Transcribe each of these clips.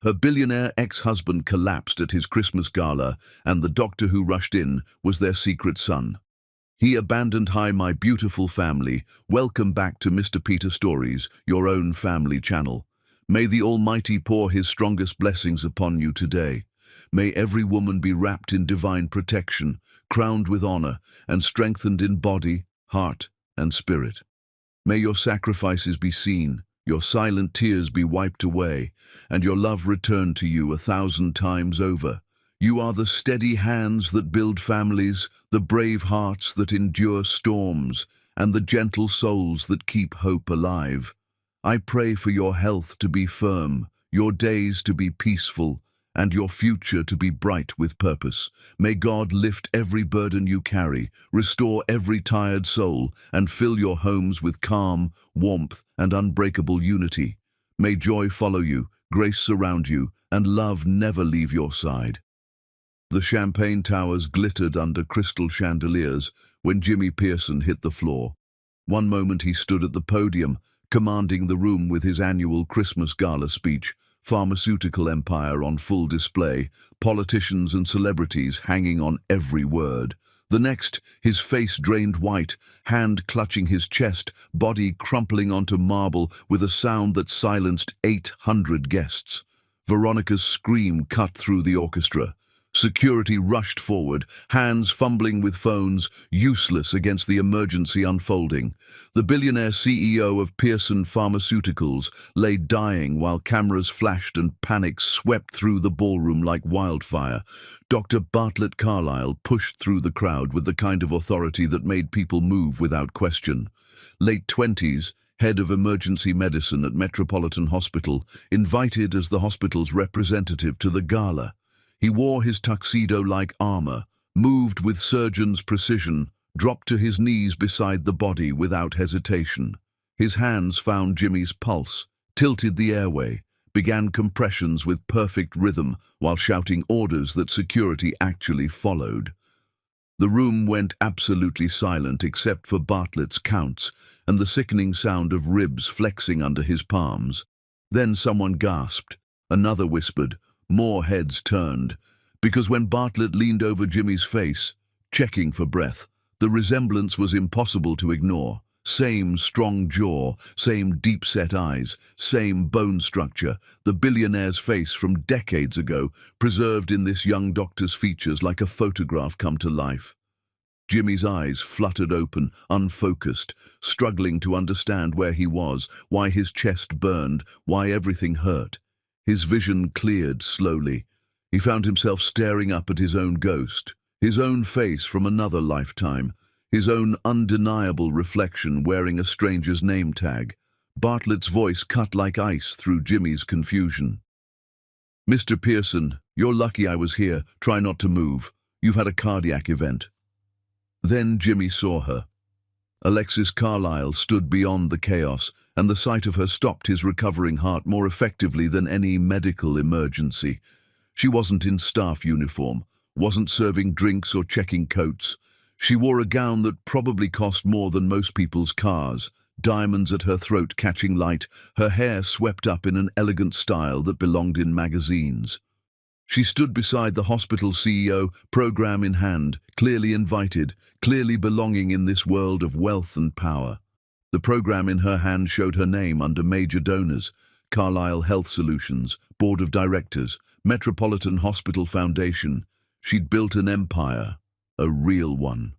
Her billionaire ex-husband collapsed at his Christmas gala, and the doctor who rushed in was their secret son. He abandoned "Hi, my beautiful family. Welcome back to Mr. Peter Stories, your own family channel. May the Almighty pour his strongest blessings upon you today. May every woman be wrapped in divine protection, crowned with honor, and strengthened in body, heart, and spirit. May your sacrifices be seen, your silent tears be wiped away, and your love return to you 1,000 times over. You are the steady hands that build families, the brave hearts that endure storms, and the gentle souls that keep hope alive. I pray for your health to be firm, your days to be peaceful, and your future to be bright with purpose. May God lift every burden you carry, restore every tired soul, and fill your homes with calm, warmth, and unbreakable unity. May joy follow you, grace surround you, and love never leave your side. The champagne towers glittered under crystal chandeliers when Jimmy Pearson hit the floor. One moment he stood at the podium, commanding the room with his annual Christmas gala speech, pharmaceutical empire on full display, politicians and celebrities hanging on every word. The next, his face drained white, hand clutching his chest, body crumpling onto marble with a sound that silenced 800 guests. Veronica's scream cut through the orchestra. Security rushed forward, hands fumbling with phones, useless against the emergency unfolding. The billionaire CEO of Pearson Pharmaceuticals lay dying while cameras flashed and panic swept through the ballroom like wildfire. Dr. Bartlett Carlyle pushed through the crowd with the kind of authority that made people move without question. Late 20s, head of emergency medicine at Metropolitan Hospital, invited as the hospital's representative to the gala. He wore his tuxedo-like armor, moved with surgeon's precision, dropped to his knees beside the body without hesitation. His hands found Jimmy's pulse, tilted the airway, began compressions with perfect rhythm while shouting orders that security actually followed. The room went absolutely silent except for Bartlett's counts and the sickening sound of ribs flexing under his palms. Then someone gasped, another whispered, more heads turned, because when Bartlett leaned over Jimmy's face, checking for breath, the resemblance was impossible to ignore. Same strong jaw, same deep-set eyes, same bone structure, the billionaire's face from decades ago, preserved in this young doctor's features like a photograph come to life. Jimmy's eyes fluttered open, unfocused, struggling to understand where he was, why his chest burned, why everything hurt. His vision cleared slowly. He found himself staring up at his own ghost, his own face from another lifetime, his own undeniable reflection wearing a stranger's name tag. Bartlett's voice cut like ice through Jimmy's confusion. "Mr. Pearson, you're lucky I was here. Try not to move. You've had a cardiac event." Then Jimmy saw her. Alexis Carlyle stood beyond the chaos, and the sight of her stopped his recovering heart more effectively than any medical emergency. She wasn't in staff uniform, wasn't serving drinks or checking coats. She wore a gown that probably cost more than most people's cars, diamonds at her throat catching light, her hair swept up in an elegant style that belonged in magazines. She stood beside the hospital CEO, program in hand, clearly invited, clearly belonging in this world of wealth and power. The program in her hand showed her name under major donors: Carlisle Health Solutions, Board of Directors, Metropolitan Hospital Foundation. She'd built an empire, a real one.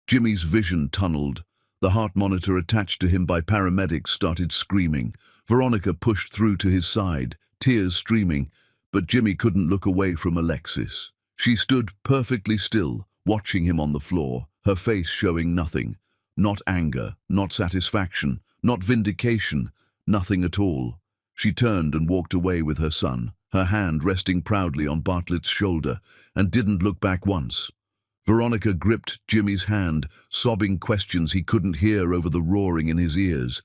Jimmy's vision tunneled. The heart monitor attached to him by paramedics started screaming. Veronica pushed through to his side, tears streaming, but Jimmy couldn't look away from Alexis. She stood perfectly still, watching him on the floor, her face showing nothing. Not anger, not satisfaction, not vindication, nothing at all. She turned and walked away with her son, her hand resting proudly on Bartlett's shoulder, and didn't look back once. Veronica gripped Jimmy's hand, sobbing questions he couldn't hear over the roaring in his ears.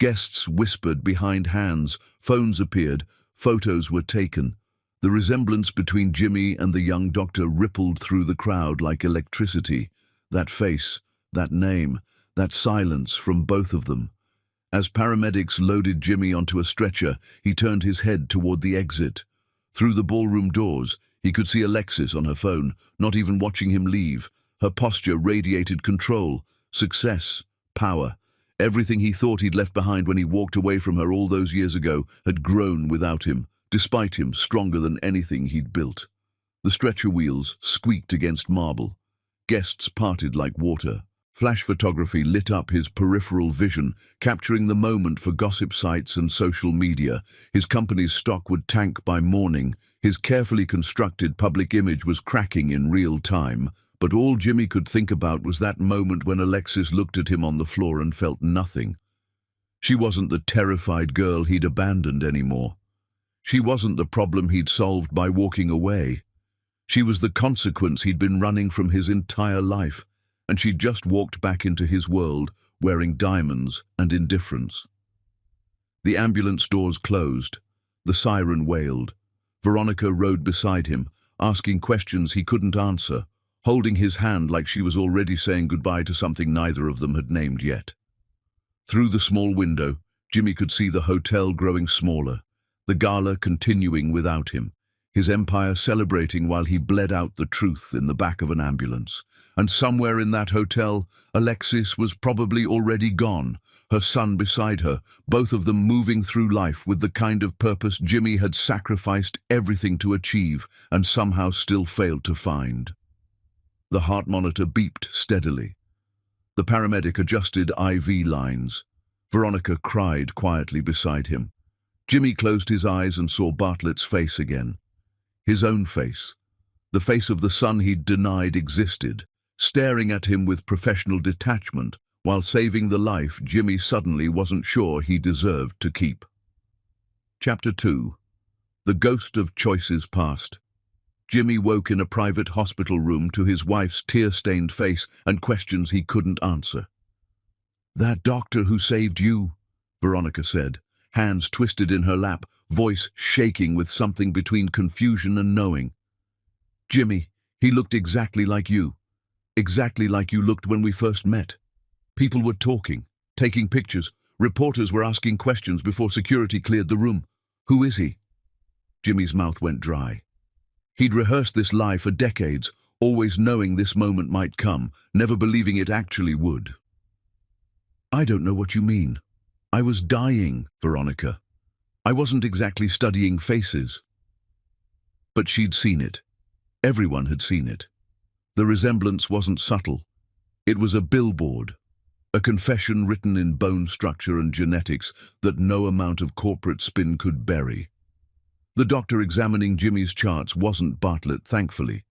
Guests whispered behind hands, phones appeared, photos were taken. The resemblance between Jimmy and the young doctor rippled through the crowd like electricity. That face, that name, that silence from both of them. As paramedics loaded Jimmy onto a stretcher, he turned his head toward the exit. Through the ballroom doors, he could see Alexis on her phone, not even watching him leave. Her posture radiated control, success, power. Everything he thought he'd left behind when he walked away from her all those years ago had grown without him, despite him, stronger than anything he'd built. The stretcher wheels squeaked against marble. Guests parted like water. Flash photography lit up his peripheral vision, capturing the moment for gossip sites and social media. His company's stock would tank by morning. His carefully constructed public image was cracking in real time. But all Jimmy could think about was that moment when Alexis looked at him on the floor and felt nothing. She wasn't the terrified girl he'd abandoned anymore. She wasn't the problem he'd solved by walking away. She was the consequence he'd been running from his entire life, and she'd just walked back into his world, wearing diamonds and indifference. The ambulance doors closed. The siren wailed. Veronica rode beside him, asking questions he couldn't answer, holding his hand like she was already saying goodbye to something neither of them had named yet. Through the small window, Jimmy could see the hotel growing smaller, the gala continuing without him, his empire celebrating while he bled out the truth in the back of an ambulance. And somewhere in that hotel, Alexis was probably already gone, her son beside her, both of them moving through life with the kind of purpose Jimmy had sacrificed everything to achieve and somehow still failed to find. The heart monitor beeped steadily. The paramedic adjusted IV lines. Veronica cried quietly beside him. Jimmy closed his eyes and saw Bartlett's face again. His own face. The face of the son he'd denied existed, staring at him with professional detachment, while saving the life Jimmy suddenly wasn't sure he deserved to keep. Chapter 2. The Ghost of Choices Past. Jimmy woke in a private hospital room to his wife's tear-stained face and questions he couldn't answer. "That doctor who saved you," Veronica said, hands twisted in her lap, voice shaking with something between confusion and knowing. "Jimmy, he looked exactly like you. Exactly like you looked when we first met. People were talking, taking pictures. Reporters were asking questions before security cleared the room. Who is he?" Jimmy's mouth went dry. He'd rehearsed this lie for decades, always knowing this moment might come, never believing it actually would. "I don't know what you mean. I was dying, Veronica. I wasn't exactly studying faces." But she'd seen it. Everyone had seen it. The resemblance wasn't subtle. It was a billboard, a confession written in bone structure and genetics that no amount of corporate spin could bury. The doctor examining Jimmy's charts wasn't Bartlett, thankfully.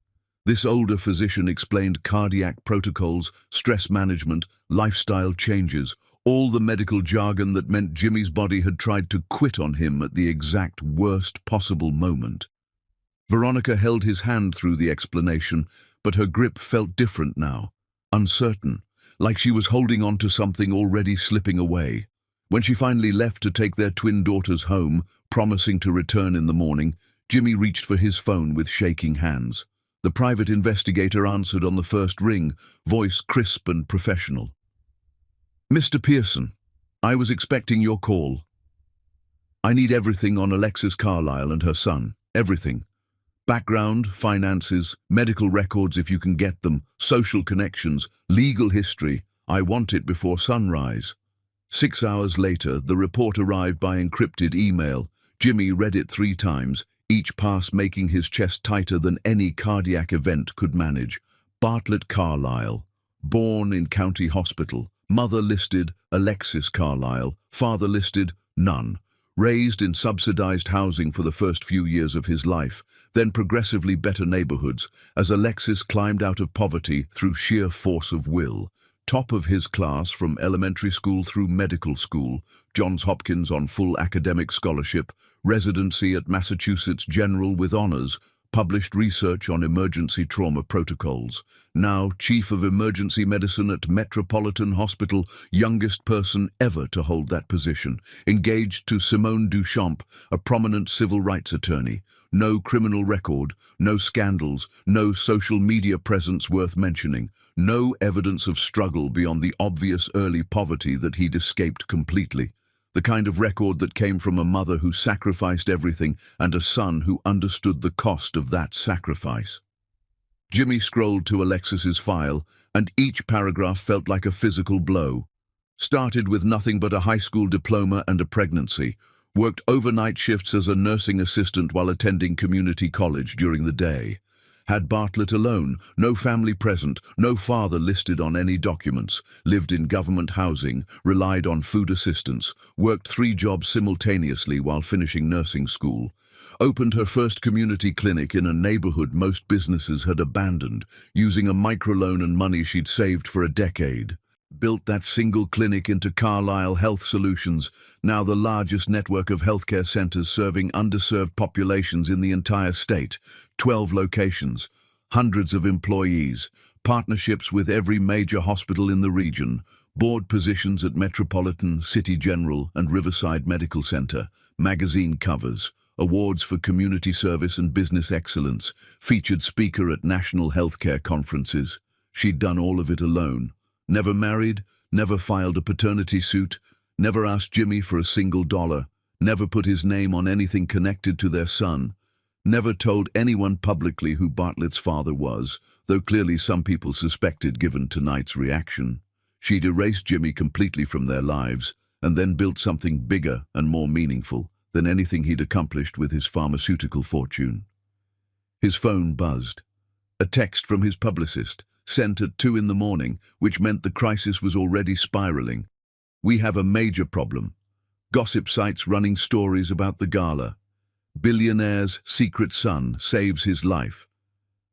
This older physician explained cardiac protocols, stress management, lifestyle changes, all the medical jargon that meant Jimmy's body had tried to quit on him at the exact worst possible moment. Veronica held his hand through the explanation, but her grip felt different now, uncertain, like she was holding on to something already slipping away. When she finally left to take their twin daughters home, promising to return in the morning, Jimmy reached for his phone with shaking hands. The private investigator answered on the first ring, voice crisp and professional. "Mr. Pearson, I was expecting your call. I need everything on Alexis Carlyle and her son, everything. Background, finances, medical records if you can get them, social connections, legal history. I want it before sunrise." 6 hours later, the report arrived by encrypted email. Jimmy read it 3 times, each pass making his chest tighter than any cardiac event could manage. Bartlett Carlyle, born in County Hospital, mother listed Alexis Carlyle, father listed none. Raised in subsidized housing for the first few years of his life, then progressively better neighborhoods, as Alexis climbed out of poverty through sheer force of will. Top of his class from elementary school through medical school, Johns Hopkins on full academic scholarship, residency at Massachusetts General with honors, published research on emergency trauma protocols. Now Chief of Emergency Medicine at Metropolitan Hospital, youngest person ever to hold that position. Engaged to Simone Duchamp, a prominent civil rights attorney. No criminal record, no scandals, no social media presence worth mentioning. No evidence of struggle beyond the obvious early poverty that he'd escaped completely. The kind of record that came from a mother who sacrificed everything and a son who understood the cost of that sacrifice. Jimmy scrolled to Alexis's file, and each paragraph felt like a physical blow. Started with nothing but a high school diploma and a pregnancy. Worked overnight shifts as a nursing assistant while attending community college during the day. Had Bartlett alone, no family present, no father listed on any documents, lived in government housing, relied on food assistance, worked 3 jobs simultaneously while finishing nursing school. Opened her first community clinic in a neighborhood most businesses had abandoned, using a microloan and money she'd saved for a decade. Built that single clinic into Carlisle Health Solutions, now the largest network of healthcare centers serving underserved populations in the entire state. 12 locations, hundreds of employees, partnerships with every major hospital in the region, board positions at Metropolitan, City General, and Riverside Medical Center, magazine covers, awards for community service and business excellence, featured speaker at national healthcare conferences. She'd done all of it alone. Never married, never filed a paternity suit, never asked Jimmy for a single dollar, never put his name on anything connected to their son, never told anyone publicly who Bartlett's father was, though clearly some people suspected given tonight's reaction. She'd erased Jimmy completely from their lives, and then built something bigger and more meaningful than anything he'd accomplished with his pharmaceutical fortune. His phone buzzed. A text from his publicist, sent at 2 in the morning, which meant the crisis was already spiraling. We have a major problem. Gossip sites running stories about the gala. Billionaire's secret son saves his life.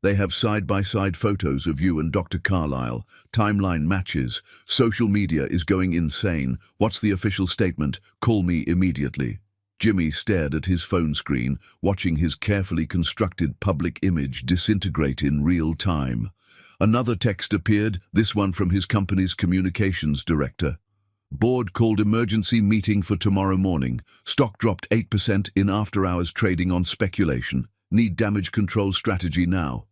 They have side-by-side photos of you and Dr. Carlisle. Timeline matches. Social media is going insane. What's the official statement? Call me immediately. Jimmy stared at his phone screen, watching his carefully constructed public image disintegrate in real time. Another text appeared, this one from his company's communications director. Board called emergency meeting for tomorrow morning. Stock dropped 8% in after-hours trading on speculation. Need damage control strategy now.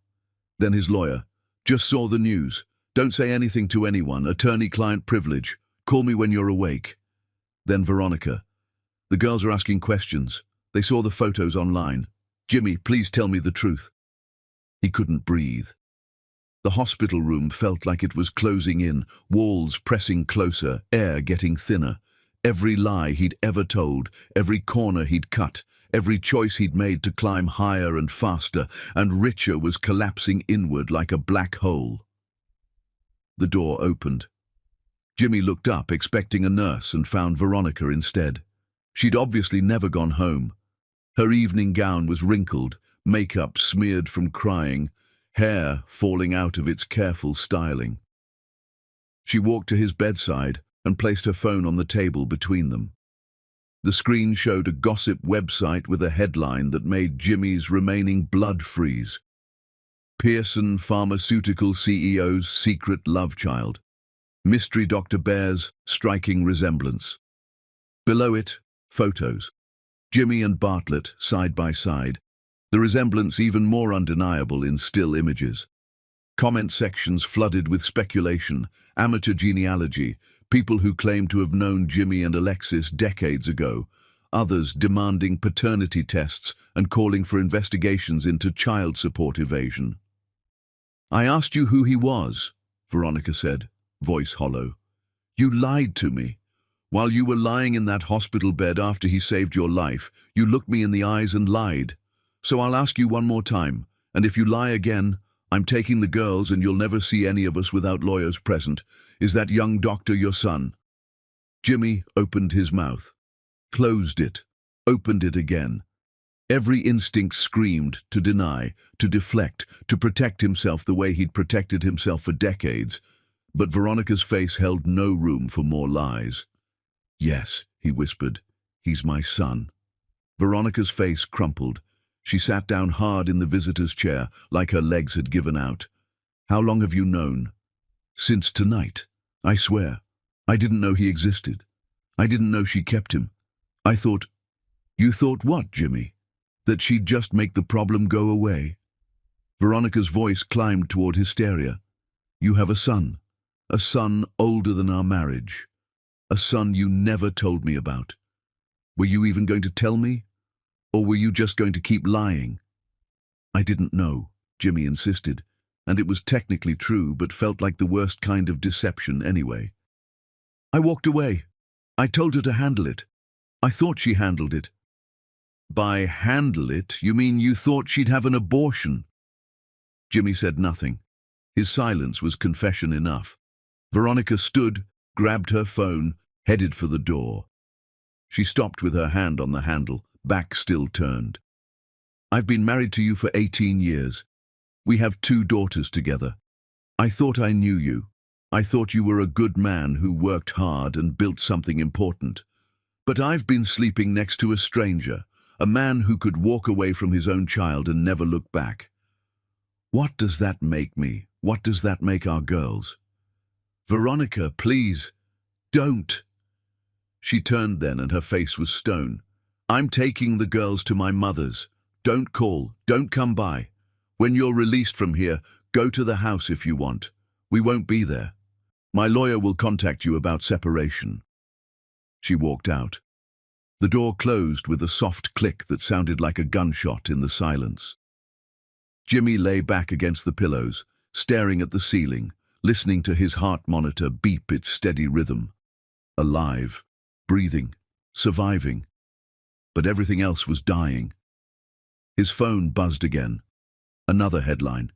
Then his lawyer. Just saw the news. Don't say anything to anyone. Attorney-client privilege. Call me when you're awake. Then Veronica. The girls are asking questions. They saw the photos online. Jimmy, please tell me the truth. He couldn't breathe. The hospital room felt like it was closing in, walls pressing closer, air getting thinner. Every lie he'd ever told, every corner he'd cut, every choice he'd made to climb higher and faster and richer was collapsing inward like a black hole. The door opened. Jimmy looked up, expecting a nurse, and found Veronica instead. She'd obviously never gone home. Her evening gown was wrinkled, makeup smeared from crying, hair falling out of its careful styling. She walked to his bedside and placed her phone on the table between them. The screen showed a gossip website with a headline that made Jimmy's remaining blood freeze. Pearson Pharmaceutical CEO's secret love child. Mystery doctor bears striking resemblance. Below it, photos. Jimmy and Bartlett side by side. The resemblance even more undeniable in still images. Comment sections flooded with speculation, amateur genealogy, people who claimed to have known Jimmy and Alexis decades ago, others demanding paternity tests and calling for investigations into child support evasion. I asked you who he was, Veronica said, voice hollow. You lied to me. While you were lying in that hospital bed after he saved your life, you looked me in the eyes and lied. So I'll ask you one more time, and if you lie again, I'm taking the girls and you'll never see any of us without lawyers present. Is that young doctor your son? Jimmy opened his mouth, closed it, opened it again. Every instinct screamed to deny, to deflect, to protect himself the way he'd protected himself for decades. But Veronica's face held no room for more lies. Yes, he whispered, he's my son. Veronica's face crumpled. She sat down hard in the visitor's chair, like her legs had given out. "How long have you known?" "Since tonight. I swear. I didn't know he existed. I didn't know she kept him. I thought—" "You thought what, Jimmy? That she'd just make the problem go away?" Veronica's voice climbed toward hysteria. "You have a son older than our marriage. A son you never told me about. Were you even going to tell me? Or were you just going to keep lying?" "I didn't know," Jimmy insisted, and it was technically true but felt like the worst kind of deception anyway. "I walked away. I told her to handle it. I thought she handled it." "By handle it, you mean you thought she'd have an abortion?" Jimmy said nothing. His silence was confession enough. Veronica stood, grabbed her phone, headed for the door. She stopped with her hand on the handle, back still turned. "I've been married to you for 18 years. We have 2 daughters together. I thought I knew you. I thought you were a good man who worked hard and built something important. But I've been sleeping next to a stranger, a man who could walk away from his own child and never look back. What does that make me? What does that make our girls?" "Veronica, please, don't." She turned then and her face was stone. "I'm taking the girls to my mother's. Don't call, don't come by. When you're released from here, go to the house if you want. We won't be there. My lawyer will contact you about separation." She walked out. The door closed with a soft click that sounded like a gunshot in the silence. Jimmy lay back against the pillows, staring at the ceiling, listening to his heart monitor beep its steady rhythm. Alive, breathing, surviving. But everything else was dying. His phone buzzed again. Another headline.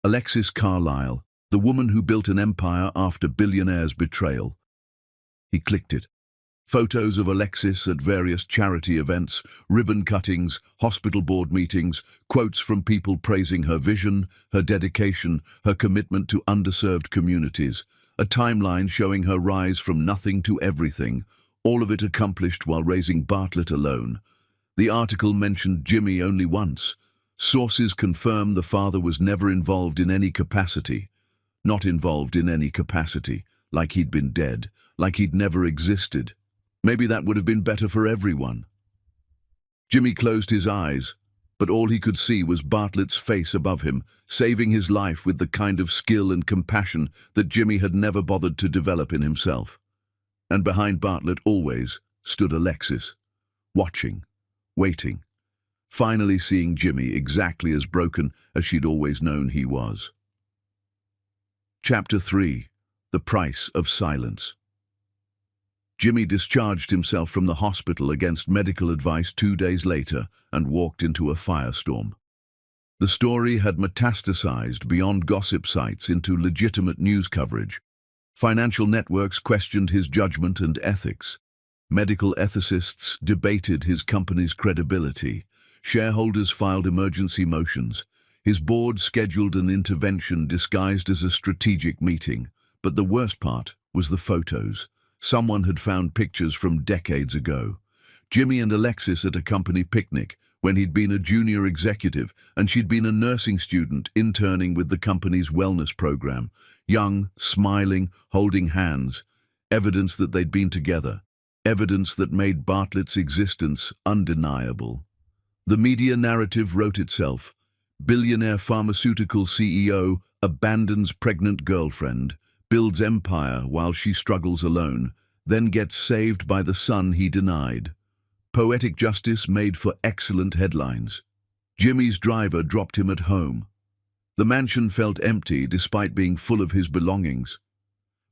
"Alexis Carlisle, the woman who built an empire after Billionaire's betrayal." He clicked it. Photos of Alexis at various charity events, ribbon cuttings, hospital board meetings, quotes from people praising her vision, her dedication, her commitment to underserved communities, a timeline showing her rise from nothing to everything, all of it accomplished while raising Bartlett alone. The article mentioned Jimmy only once. Sources confirm the father was never involved in any capacity. Not involved in any capacity, like he'd been dead, like he'd never existed. Maybe that would have been better for everyone. Jimmy closed his eyes, but all he could see was Bartlett's face above him, saving his life with the kind of skill and compassion that Jimmy had never bothered to develop in himself. And behind Bartlett always stood Alexis, watching, waiting, finally seeing Jimmy exactly as broken as she'd always known he was. Chapter 3. The Price of Silence. Jimmy discharged himself from the hospital against medical advice 2 days later and walked into a firestorm. The story had metastasized beyond gossip sites into legitimate news coverage. Financial networks questioned his judgment and ethics. Medical ethicists debated his company's credibility. Shareholders filed emergency motions. His board scheduled an intervention disguised as a strategic meeting. But the worst part was the photos. Someone had found pictures from decades ago. Jimmy and Alexis at a company picnic when he'd been a junior executive and she'd been a nursing student interning with the company's wellness program. Young, smiling, holding hands. Evidence that they'd been together. Evidence that made Bartlett's existence undeniable. The media narrative wrote itself. Billionaire pharmaceutical CEO abandons pregnant girlfriend, builds empire while she struggles alone, then gets saved by the son he denied. Poetic justice made for excellent headlines. Jimmy's driver dropped him at home. The mansion felt empty despite being full of his belongings.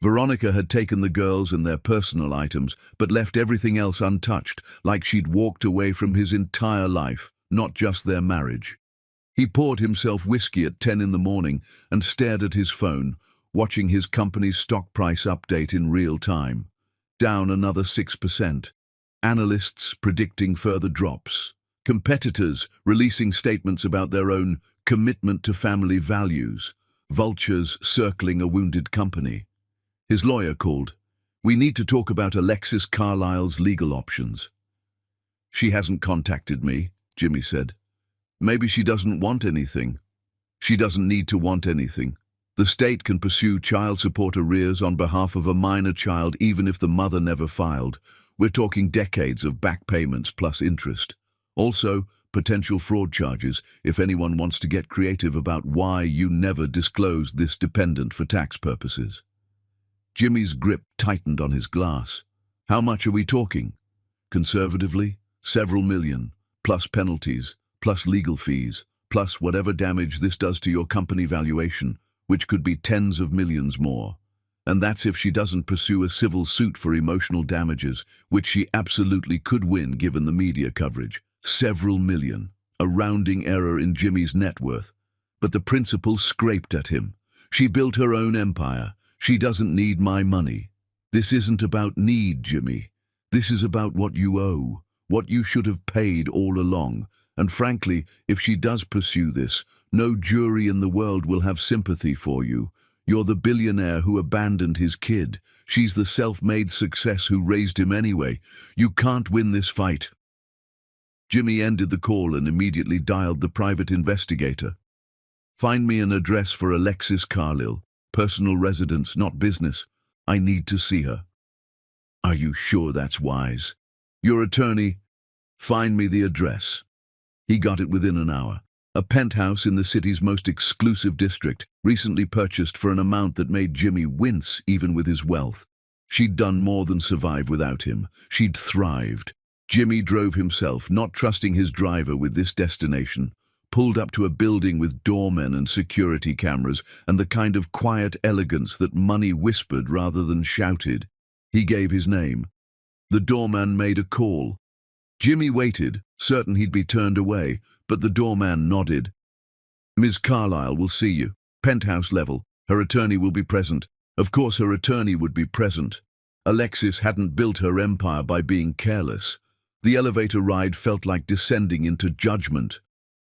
Veronica had taken the girls and their personal items, but left everything else untouched, like she'd walked away from his entire life, not just their marriage. He poured himself whiskey at 10 in the morning and stared at his phone, watching his company's stock price update in real time. Down another 6%. Analysts predicting further drops. Competitors releasing statements about their own commitment to family values. Vultures circling a wounded company. His lawyer called. "We need to talk about Alexis Carlisle's legal options." "She hasn't contacted me," Jimmy said. Maybe she doesn't want anything. She doesn't need to want anything. The state can pursue child support arrears on behalf of a minor child even if the mother never filed. We're talking decades of back payments plus interest. Also, potential fraud charges if anyone wants to get creative about why you never disclosed this dependent for tax purposes. Jimmy's grip tightened on his glass. How much are we talking? Conservatively, several million, plus penalties, plus legal fees, plus whatever damage this does to your company valuation, which could be tens of millions more. And that's if she doesn't pursue a civil suit for emotional damages, which she absolutely could win given the media coverage. Several million, a rounding error in Jimmy's net worth. But the principal scraped at him. She built her own empire. She doesn't need my money. This isn't about need, Jimmy. This is about what you owe, what you should have paid all along. And frankly, if she does pursue this, no jury in the world will have sympathy for you. You're the billionaire who abandoned his kid. She's the self-made success who raised him anyway. You can't win this fight. Jimmy ended the call and immediately dialed the private investigator. Find me an address for Alexis Carlyle. Personal residence, not business. I need to see her. Are you sure that's wise? Your attorney, find me the address. He got it within an hour. A penthouse in the city's most exclusive district, recently purchased for an amount that made Jimmy wince even with his wealth. She'd done more than survive without him. She'd thrived. Jimmy drove himself, not trusting his driver with this destination, pulled up to a building with doormen and security cameras and the kind of quiet elegance that money whispered rather than shouted. He gave his name. The doorman made a call. Jimmy waited, certain he'd be turned away, but the doorman nodded. Ms. Carlyle will see you. Penthouse level. Her attorney will be present. Of course her attorney would be present. Alexis hadn't built her empire by being careless. The elevator ride felt like descending into judgment.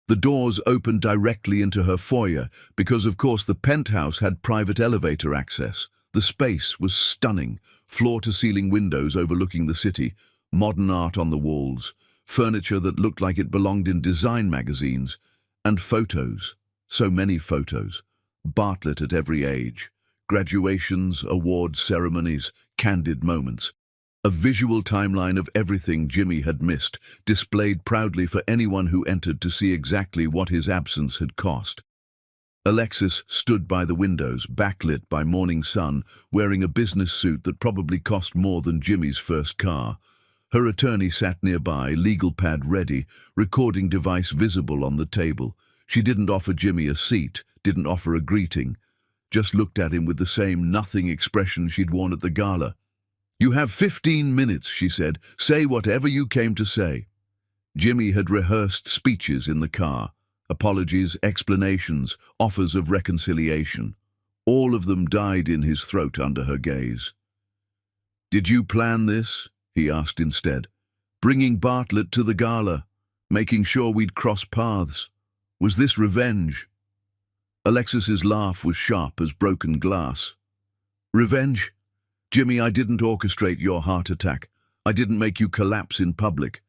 The doors opened directly into her foyer because, of course, the penthouse had private elevator access. The space was stunning, floor-to-ceiling windows overlooking the city, modern art on the walls, furniture that looked like it belonged in design magazines, and photos, so many photos, Bartlett at every age, graduations, awards, ceremonies, candid moments. A visual timeline of everything Jimmy had missed, displayed proudly for anyone who entered to see exactly what his absence had cost. Alexis stood by the windows, backlit by morning sun, wearing a business suit that probably cost more than Jimmy's first car. Her attorney sat nearby, legal pad ready, recording device visible on the table. She didn't offer Jimmy a seat, didn't offer a greeting, just looked at him with the same nothing expression she'd worn at the gala. You have 15 minutes, she said. Say whatever you came to say. Jimmy had rehearsed speeches in the car. Apologies, explanations, offers of reconciliation. All of them died in his throat under her gaze. Did you plan this? He asked instead. Bringing Bartlett to the gala, making sure we'd cross paths. Was this revenge? Alexis's laugh was sharp as broken glass. Revenge? Jimmy, I didn't orchestrate your heart attack. I didn't make you collapse in public.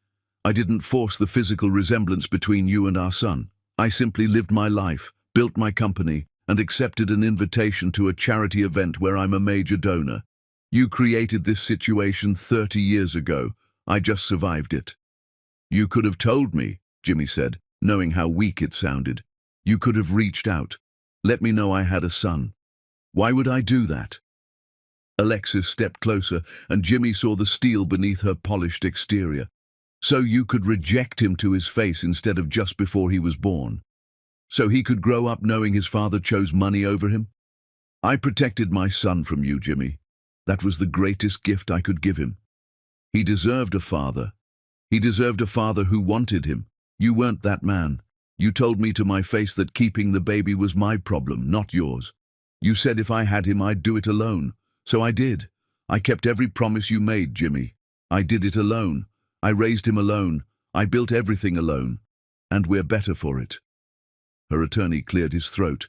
I didn't force the physical resemblance between you and our son. I simply lived my life, built my company, and accepted an invitation to a charity event where I'm a major donor. You created this situation 30 years ago. I just survived it. You could have told me, Jimmy said, knowing how weak it sounded. You could have reached out. Let me know I had a son. Why would I do that? Alexis stepped closer, and Jimmy saw the steel beneath her polished exterior. So you could reject him to his face instead of just before he was born. So he could grow up knowing his father chose money over him? I protected my son from you, Jimmy. That was the greatest gift I could give him. He deserved a father. He deserved a father who wanted him. You weren't that man. You told me to my face that keeping the baby was my problem, not yours. You said if I had him, I'd do it alone. So I did. I kept every promise you made, Jimmy. I did it alone. I raised him alone. I built everything alone. And we're better for it. Her attorney cleared his throat.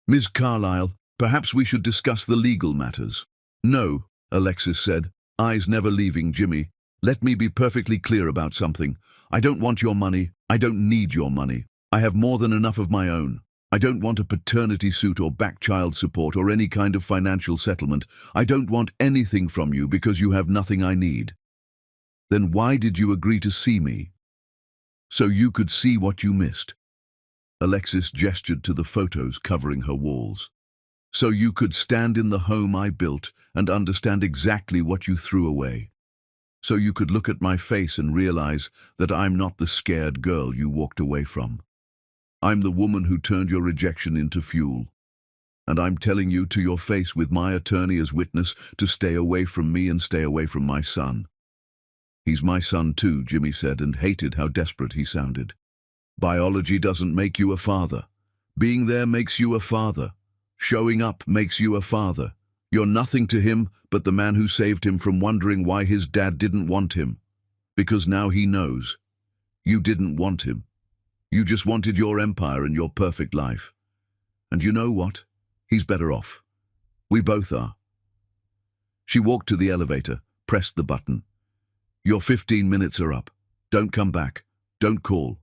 Ms. Carlyle, perhaps we should discuss the legal matters. No, Alexis said, eyes never leaving Jimmy. Let me be perfectly clear about something. I don't want your money. I don't need your money. I have more than enough of my own. I don't want a paternity suit or back child support or any kind of financial settlement. I don't want anything from you because you have nothing I need. Then why did you agree to see me? So you could see what you missed. Alexis gestured to the photos covering her walls. So you could stand in the home I built and understand exactly what you threw away. So you could look at my face and realize that I'm not the scared girl you walked away from. I'm the woman who turned your rejection into fuel. And I'm telling you to your face with my attorney as witness to stay away from me and stay away from my son. He's my son too, Jimmy said, and hated how desperate he sounded. Biology doesn't make you a father. Being there makes you a father. Showing up makes you a father. You're nothing to him but the man who saved him from wondering why his dad didn't want him. Because now he knows. You didn't want him. You just wanted your empire and your perfect life. And you know what? He's better off. We both are. She walked to the elevator, pressed the button. Your 15 minutes are up. Don't come back. Don't call.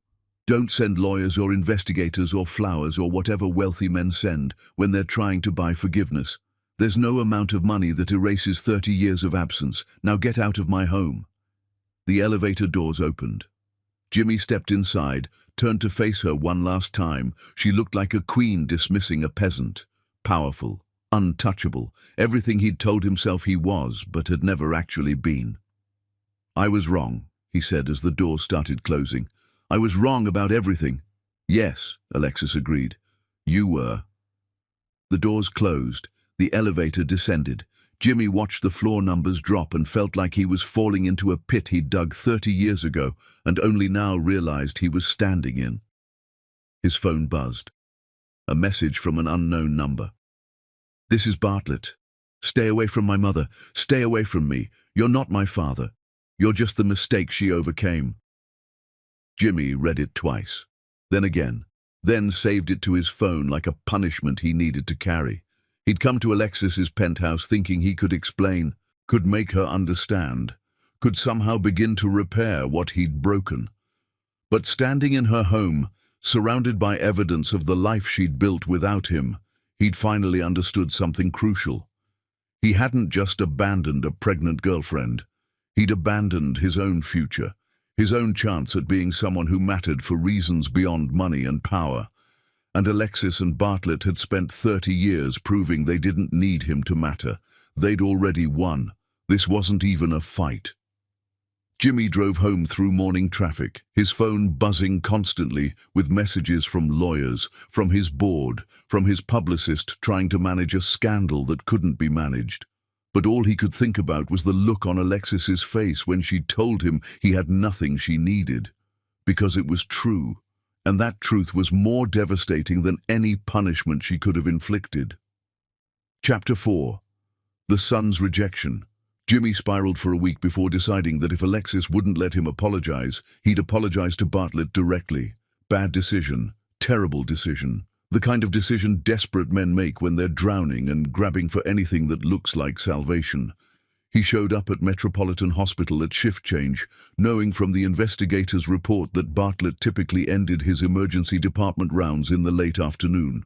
Don't send lawyers or investigators or flowers or whatever wealthy men send when they're trying to buy forgiveness. There's no amount of money that erases 30 years of absence. Now get out of my home. The elevator doors opened. Jimmy stepped inside, turned to face her one last time. She looked like a queen dismissing a peasant. Powerful, untouchable, everything he'd told himself he was, but had never actually been. I was wrong, he said as the door started closing. I was wrong about everything. Yes, Alexis agreed. You were. The doors closed. The elevator descended. Jimmy watched the floor numbers drop and felt like he was falling into a pit he'd dug 30 years ago and only now realized he was standing in. His phone buzzed. A message from an unknown number. This is Bartlett. Stay away from my mother. Stay away from me. You're not my father. You're just the mistake she overcame. Jimmy read it twice, then again, then saved it to his phone like a punishment he needed to carry. He'd come to Alexis's penthouse thinking he could explain, could make her understand, could somehow begin to repair what he'd broken. But standing in her home, surrounded by evidence of the life she'd built without him, he'd finally understood something crucial. He hadn't just abandoned a pregnant girlfriend. He'd abandoned his own future, his own chance at being someone who mattered for reasons beyond money and power. And Alexis and Bartlett had spent 30 years proving they didn't need him to matter. They'd already won. This wasn't even a fight. Jimmy drove home through morning traffic, his phone buzzing constantly with messages from lawyers, from his board, from his publicist trying to manage a scandal that couldn't be managed. But all he could think about was the look on Alexis's face when she told him he had nothing she needed. Because it was true, and that truth was more devastating than any punishment she could have inflicted. Chapter 4. The son's rejection. Jimmy spiraled for a week before deciding that if Alexis wouldn't let him apologize, he'd apologize to Bartlett directly. Bad decision. Terrible decision. The kind of decision desperate men make when they're drowning and grabbing for anything that looks like salvation. He showed up at Metropolitan Hospital at shift change, knowing from the investigator's report that Bartlett typically ended his emergency department rounds in the late afternoon.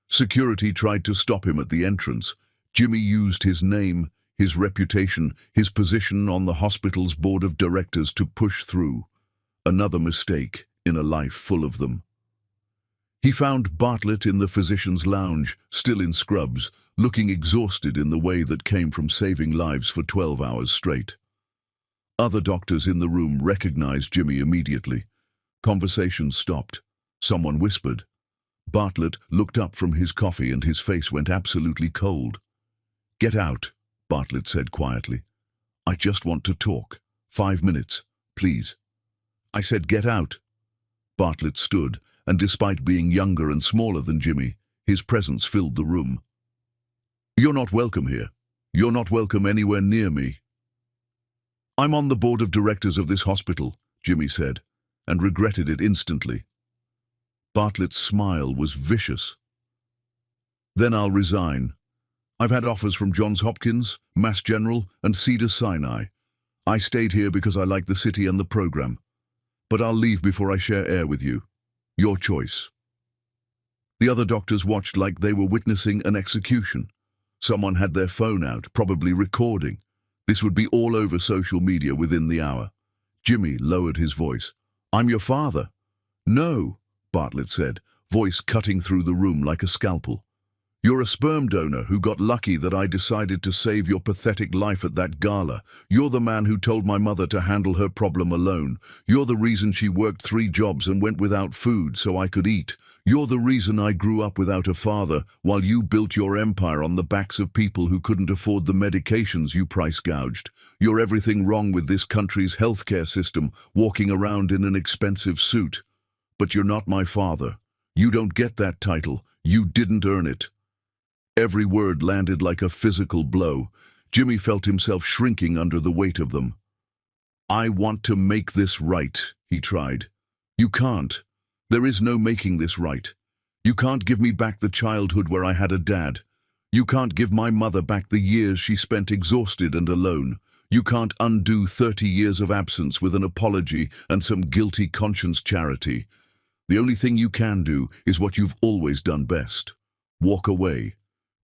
Security tried to stop him at the entrance. Jimmy used his name, his reputation, his position on the hospital's board of directors to push through. Another mistake in a life full of them. He found Bartlett in the physician's lounge, still in scrubs, looking exhausted in the way that came from saving lives for 12 hours straight. Other doctors in the room recognized Jimmy immediately. Conversation stopped. Someone whispered. Bartlett looked up from his coffee and his face went absolutely cold. "Get out," Bartlett said quietly. "I just want to talk. 5 minutes, please." "I said get out." Bartlett stood, and despite being younger and smaller than Jimmy, his presence filled the room. "You're not welcome here. You're not welcome anywhere near me." "I'm on the board of directors of this hospital," Jimmy said, and regretted it instantly. Bartlett's smile was vicious. "Then I'll resign. I've had offers from Johns Hopkins, Mass General, and Cedars-Sinai. I stayed here because I like the city and the program. But I'll leave before I share air with you." Your choice. The other doctors watched like they were witnessing an execution. Someone had their phone out, probably recording. This would be all over social media within the hour. Jimmy lowered his voice. "I'm your father." "No," Bartlett said, voice cutting through the room like a scalpel. "You're a sperm donor who got lucky that I decided to save your pathetic life at that gala. You're the man who told my mother to handle her problem alone. You're the reason she worked 3 jobs and went without food so I could eat. You're the reason I grew up without a father while you built your empire on the backs of people who couldn't afford the medications you price gouged. You're everything wrong with this country's healthcare system, walking around in an expensive suit. But you're not my father. You don't get that title. You didn't earn it." Every word landed like a physical blow. Jimmy felt himself shrinking under the weight of them. "I want to make this right," he tried. "You can't. There is no making this right. You can't give me back the childhood where I had a dad. You can't give my mother back the years she spent exhausted and alone. You can't undo 30 years of absence with an apology and some guilty conscience charity. The only thing you can do is what you've always done best. Walk away.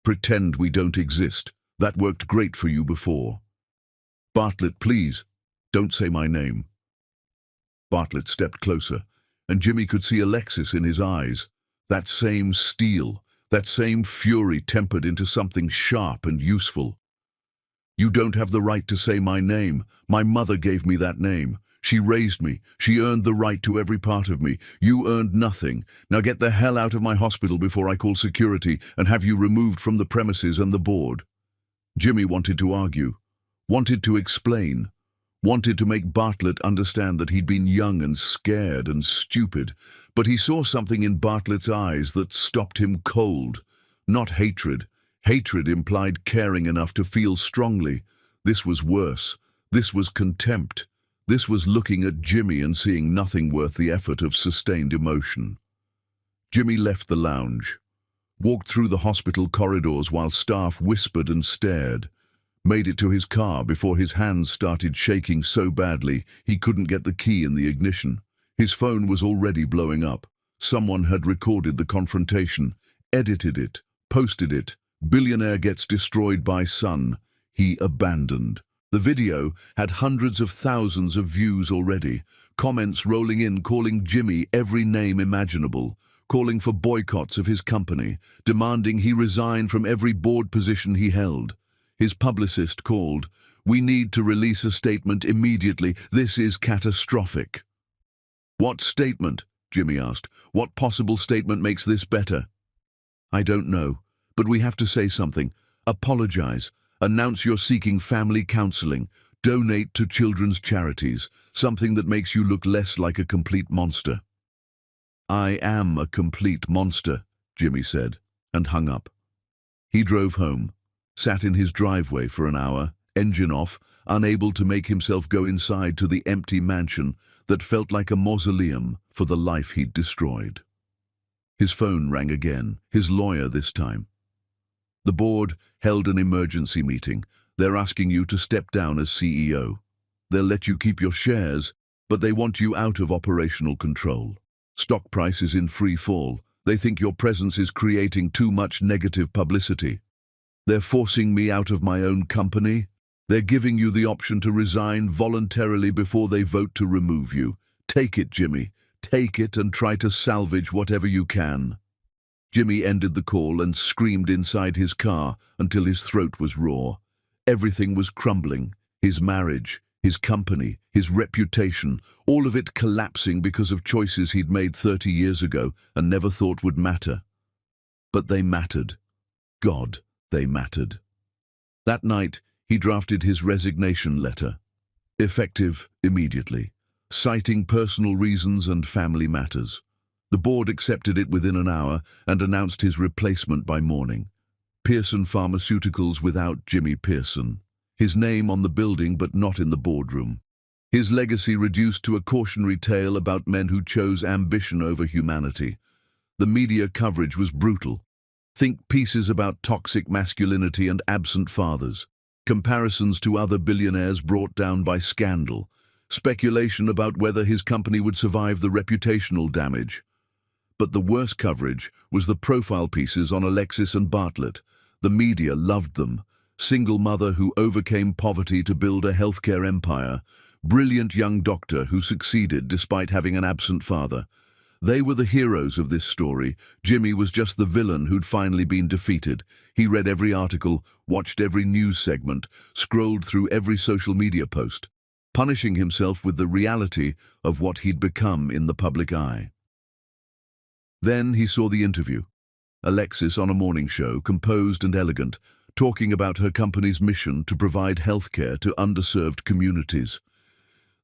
Pretend we don't exist. That worked great for you before." "Bartlett, please, don't say my name." Bartlett stepped closer, and Jimmy could see Alexis in his eyes. That same steel, that same fury tempered into something sharp and useful. "You don't have the right to say my name. My mother gave me that name. She raised me. She earned the right to every part of me. You earned nothing. Now get the hell out of my hospital before I call security and have you removed from the premises and the board." Jimmy wanted to argue, wanted to explain, wanted to make Bartlett understand that he'd been young and scared and stupid, but he saw something in Bartlett's eyes that stopped him cold. Not hatred. Hatred implied caring enough to feel strongly. This was worse. This was contempt. This was looking at Jimmy and seeing nothing worth the effort of sustained emotion. Jimmy left the lounge, walked through the hospital corridors while staff whispered and stared, made it to his car before his hands started shaking so badly he couldn't get the key in the ignition. His phone was already blowing up. Someone had recorded the confrontation, edited it, posted it. "Billionaire gets destroyed by son. He abandoned." The video had hundreds of thousands of views already, comments rolling in calling Jimmy every name imaginable, calling for boycotts of his company, demanding he resign from every board position he held. His publicist called, "We need to release a statement immediately. This is catastrophic." "What statement?" Jimmy asked. "What possible statement makes this better?" "I don't know, but we have to say something. Apologize. Announce you're seeking family counseling. Donate to children's charities, something that makes you look less like a complete monster." "I am a complete monster," Jimmy said, and hung up. He drove home, sat in his driveway for an hour, engine off, unable to make himself go inside to the empty mansion that felt like a mausoleum for the life he'd destroyed. His phone rang again, his lawyer this time. "The board held an emergency meeting. They're asking you to step down as CEO. They'll let you keep your shares, but they want you out of operational control. Stock price is in free fall. They think your presence is creating too much negative publicity. They're forcing me out of my own company. They're giving you the option to resign voluntarily before they vote to remove you. Take it, Jimmy. Take it and try to salvage whatever you can." Jimmy ended the call and screamed inside his car until his throat was raw. Everything was crumbling. His marriage, his company, his reputation, all of it collapsing because of choices he'd made 30 years ago and never thought would matter. But they mattered. God, they mattered. That night, he drafted his resignation letter, effective immediately, citing personal reasons and family matters. The board accepted it within an hour and announced his replacement by morning. Pearson Pharmaceuticals without Jimmy Pearson. His name on the building but not in the boardroom. His legacy reduced to a cautionary tale about men who chose ambition over humanity. The media coverage was brutal. Think pieces about toxic masculinity and absent fathers. Comparisons to other billionaires brought down by scandal. Speculation about whether his company would survive the reputational damage. But the worst coverage was the profile pieces on Alexis and Bartlett. The media loved them. Single mother who overcame poverty to build a healthcare empire. Brilliant young doctor who succeeded despite having an absent father. They were the heroes of this story. Jimmy was just the villain who'd finally been defeated. He read every article, watched every news segment, scrolled through every social media post, punishing himself with the reality of what he'd become in the public eye. Then he saw the interview. Alexis on a morning show, composed and elegant, talking about her company's mission to provide healthcare to underserved communities.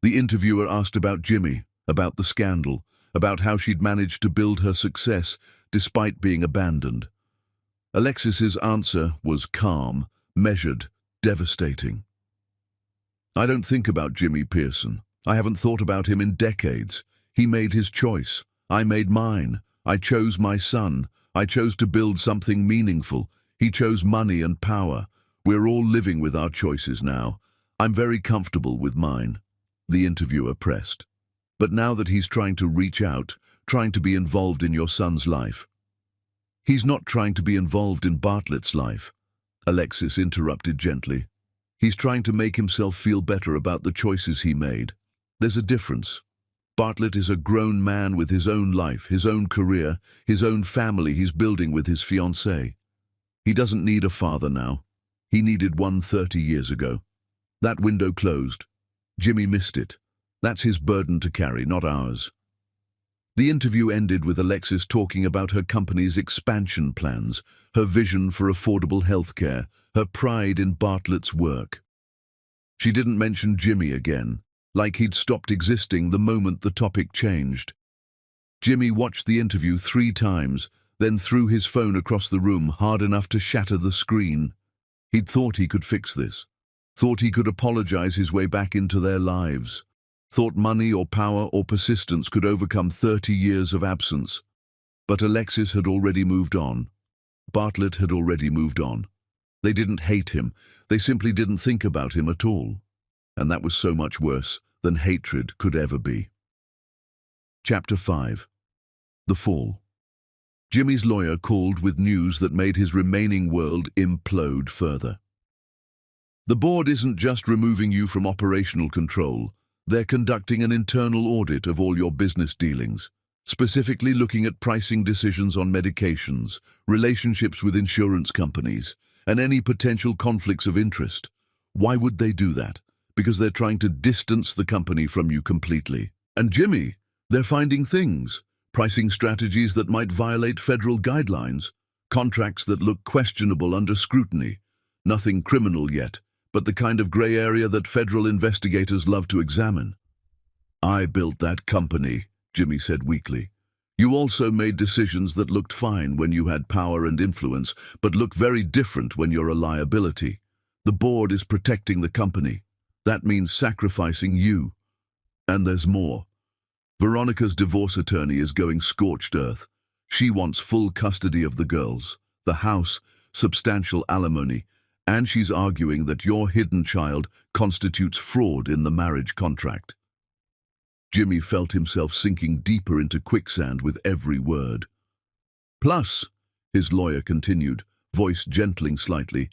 The interviewer asked about Jimmy, about the scandal, about how she'd managed to build her success despite being abandoned. Alexis's answer was calm, measured, devastating. "I don't think about Jimmy Pearson. I haven't thought about him in decades. He made his choice. I made mine. I chose my son. I chose to build something meaningful. He chose money and power. We're all living with our choices now. I'm very comfortable with mine," the interviewer pressed. "But now that he's trying to reach out, trying to be involved in your son's life." "He's not trying to be involved in Bartlett's life," Alexis interrupted gently. "He's trying to make himself feel better about the choices he made. There's a difference. Bartlett is a grown man with his own life, his own career, his own family he's building with his fiancée. He doesn't need a father now. He needed one 30 years ago. That window closed. Jimmy missed it. That's his burden to carry, not ours." The interview ended with Alexis talking about her company's expansion plans, her vision for affordable healthcare, her pride in Bartlett's work. She didn't mention Jimmy again, like he'd stopped existing the moment the topic changed. Jimmy watched the interview 3 times, then threw his phone across the room hard enough to shatter the screen. He'd thought he could fix this, thought he could apologize his way back into their lives, thought money or power or persistence could overcome 30 years of absence. But Alexis had already moved on. Bartlett had already moved on. They didn't hate him, they simply didn't think about him at all. And that was so much worse than hatred could ever be. Chapter 5. The Fall. Jimmy's lawyer called with news that made his remaining world implode further. "The board isn't just removing you from operational control. They're conducting an internal audit of all your business dealings, specifically looking at pricing decisions on medications, relationships with insurance companies, and any potential conflicts of interest. Why would they do that? Because they're trying to distance the company from you completely. And Jimmy, they're finding things, pricing strategies that might violate federal guidelines, contracts that look questionable under scrutiny. Nothing criminal yet, but the kind of gray area that federal investigators love to examine." "I built that company," Jimmy said weakly. "You also made decisions that looked fine when you had power and influence, but look very different when you're a liability. The board is protecting the company. That means sacrificing you. And there's more. Veronica's divorce attorney is going scorched earth. She wants full custody of the girls, the house, substantial alimony, and she's arguing that your hidden child constitutes fraud in the marriage contract." Jimmy felt himself sinking deeper into quicksand with every word. "Plus," his lawyer continued, voice gentling slightly,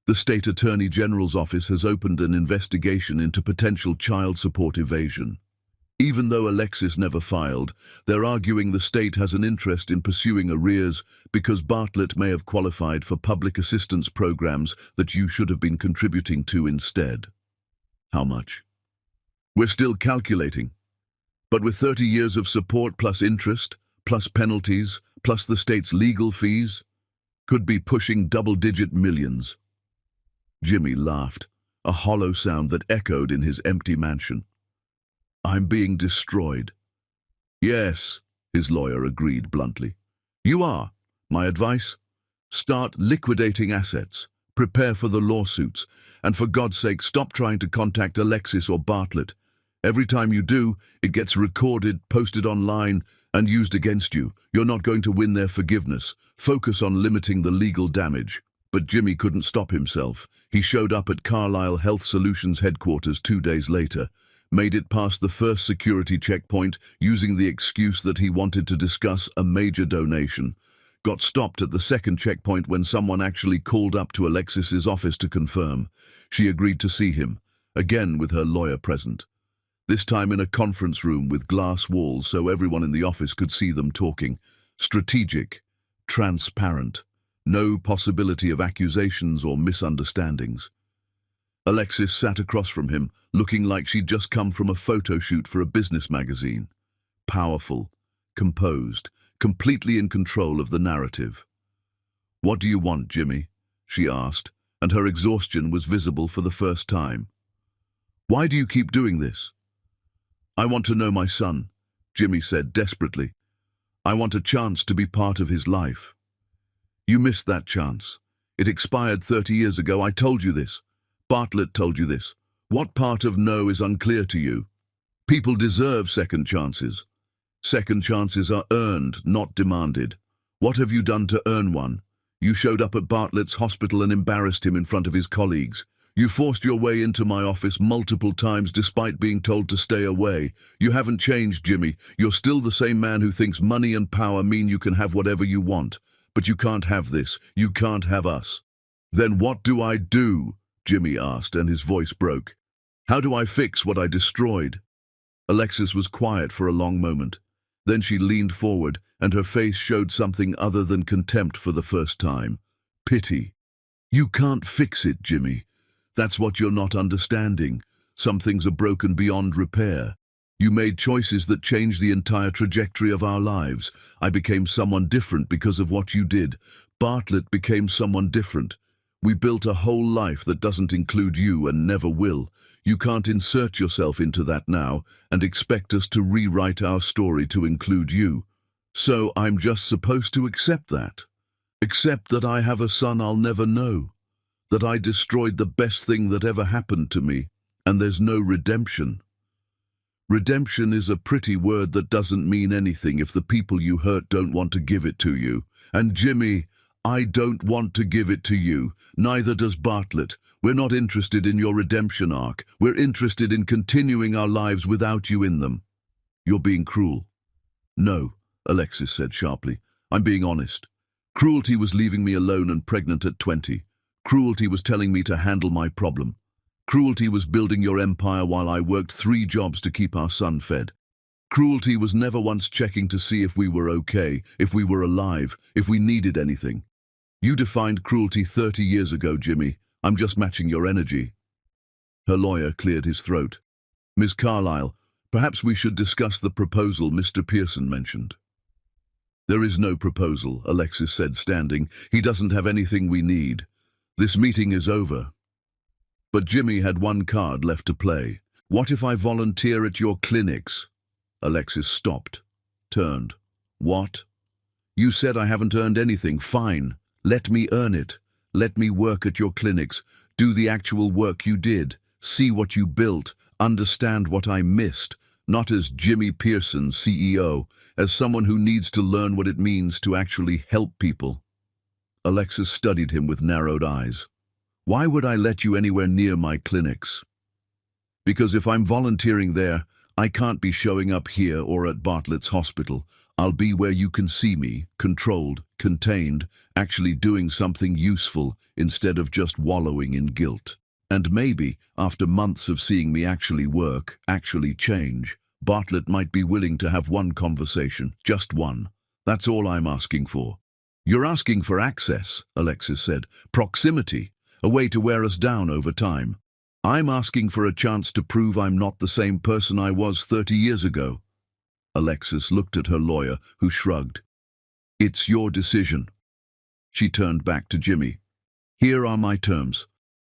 "the state attorney general's office has opened an investigation into potential child support evasion. Even though Alexis never filed, they're arguing the state has an interest in pursuing arrears because Bartlett may have qualified for public assistance programs that you should have been contributing to instead." "How much?" "We're still calculating. But with 30 years of support plus interest, plus penalties, plus the state's legal fees, could be pushing double-digit millions." Jimmy laughed, a hollow sound that echoed in his empty mansion. "I'm being destroyed." "Yes," his lawyer agreed bluntly. "You are. My advice? Start liquidating assets. Prepare for the lawsuits. And for God's sake, stop trying to contact Alexis or Bartlett. Every time you do, it gets recorded, posted online, and used against you. You're not going to win their forgiveness. Focus on limiting the legal damage." But Jimmy couldn't stop himself. He showed up at Carlisle Health Solutions headquarters 2 days later, made it past the first security checkpoint using the excuse that he wanted to discuss a major donation, got stopped at the second checkpoint when someone actually called up to Alexis's office to confirm. She agreed to see him, again with her lawyer present. This time in a conference room with glass walls so everyone in the office could see them talking. Strategic, transparent, no possibility of accusations or misunderstandings. Alexis sat across from him, looking like she'd just come from a photo shoot for a business magazine. Powerful, composed, completely in control of the narrative. "What do you want, Jimmy?" she asked, and her exhaustion was visible for the first time. "Why do you keep doing this?" "I want to know my son," Jimmy said desperately. "I want a chance to be part of his life." "You missed that chance. It expired 30 years ago. I told you this. Bartlett told you this. What part of no is unclear to you? People deserve second chances. Second chances are earned, not demanded. What have you done to earn one? You showed up at Bartlett's hospital and embarrassed him in front of his colleagues. You forced your way into my office multiple times despite being told to stay away. You haven't changed, Jimmy. You're still the same man who thinks money and power mean you can have whatever you want. But you can't have this. You can't have us. "Then what do I do?" Jimmy asked, and his voice broke. "How do I fix what I destroyed?" Alexis was quiet for a long moment. Then she leaned forward, and her face showed something other than contempt for the first time. Pity. "You can't fix it, Jimmy. That's what you're not understanding. Some things are broken beyond repair. You made choices that changed the entire trajectory of our lives. I became someone different because of what you did. Bartlett became someone different. We built a whole life that doesn't include you and never will. You can't insert yourself into that now and expect us to rewrite our story to include you. So I'm just supposed to accept that. Accept that I have a son I'll never know. That I destroyed the best thing that ever happened to me, and there's no redemption. Redemption is a pretty word that doesn't mean anything if the people you hurt don't want to give it to you. And Jimmy, I don't want to give it to you. Neither does Bartlett. We're not interested in your redemption arc. We're interested in continuing our lives without you in them. You're being cruel." "No," Alexis said sharply. "I'm being honest. Cruelty was leaving me alone and pregnant at 20. Cruelty was telling me to handle my problem. Cruelty was building your empire while I worked 3 jobs to keep our son fed. Cruelty was never once checking to see if we were okay, if we were alive, if we needed anything. You defined cruelty 30 years ago, Jimmy. I'm just matching your energy." Her lawyer cleared his throat. "Ms. Carlyle, perhaps we should discuss the proposal Mr. Pearson mentioned." "There is no proposal," Alexis said, standing. "He doesn't have anything we need. This meeting is over." But Jimmy had one card left to play. "What if I volunteer at your clinics?" Alexis stopped, turned. "What? You said I haven't earned anything. Fine. Let me earn it. Let me work at your clinics, do the actual work you did, see what you built, understand what I missed, not as Jimmy Pearson, CEO, as someone who needs to learn what it means to actually help people." Alexis studied him with narrowed eyes. "Why would I let you anywhere near my clinics?" "Because if I'm volunteering there, I can't be showing up here or at Bartlett's hospital. I'll be where you can see me, controlled, contained, actually doing something useful instead of just wallowing in guilt. And maybe, after months of seeing me actually work, actually change, Bartlett might be willing to have one conversation, just one. That's all I'm asking for." "You're asking for access," Alexis said. "Proximity, a way to wear us down over time. I'm asking for a chance to prove I'm not the same person I was 30 years ago." Alexis looked at her lawyer, who shrugged. "It's your decision." She turned back to Jimmy. "Here are my terms.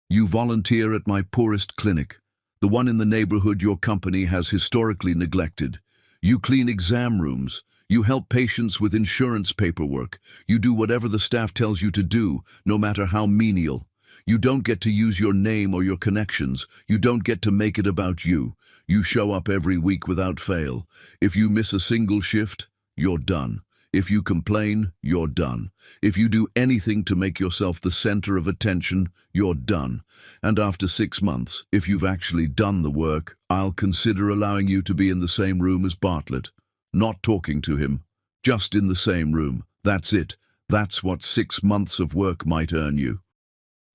You volunteer at my poorest clinic, the one in the neighborhood your company has historically neglected. You clean exam rooms. You help patients with insurance paperwork. You do whatever the staff tells you to do, no matter how menial. You don't get to use your name or your connections. You don't get to make it about you. You show up every week without fail. If you miss a single shift, you're done. If you complain, you're done. If you do anything to make yourself the center of attention, you're done. And after 6 months, if you've actually done the work, I'll consider allowing you to be in the same room as Bartlett. Not talking to him, just in the same room. That's it. That's what 6 months of work might earn you."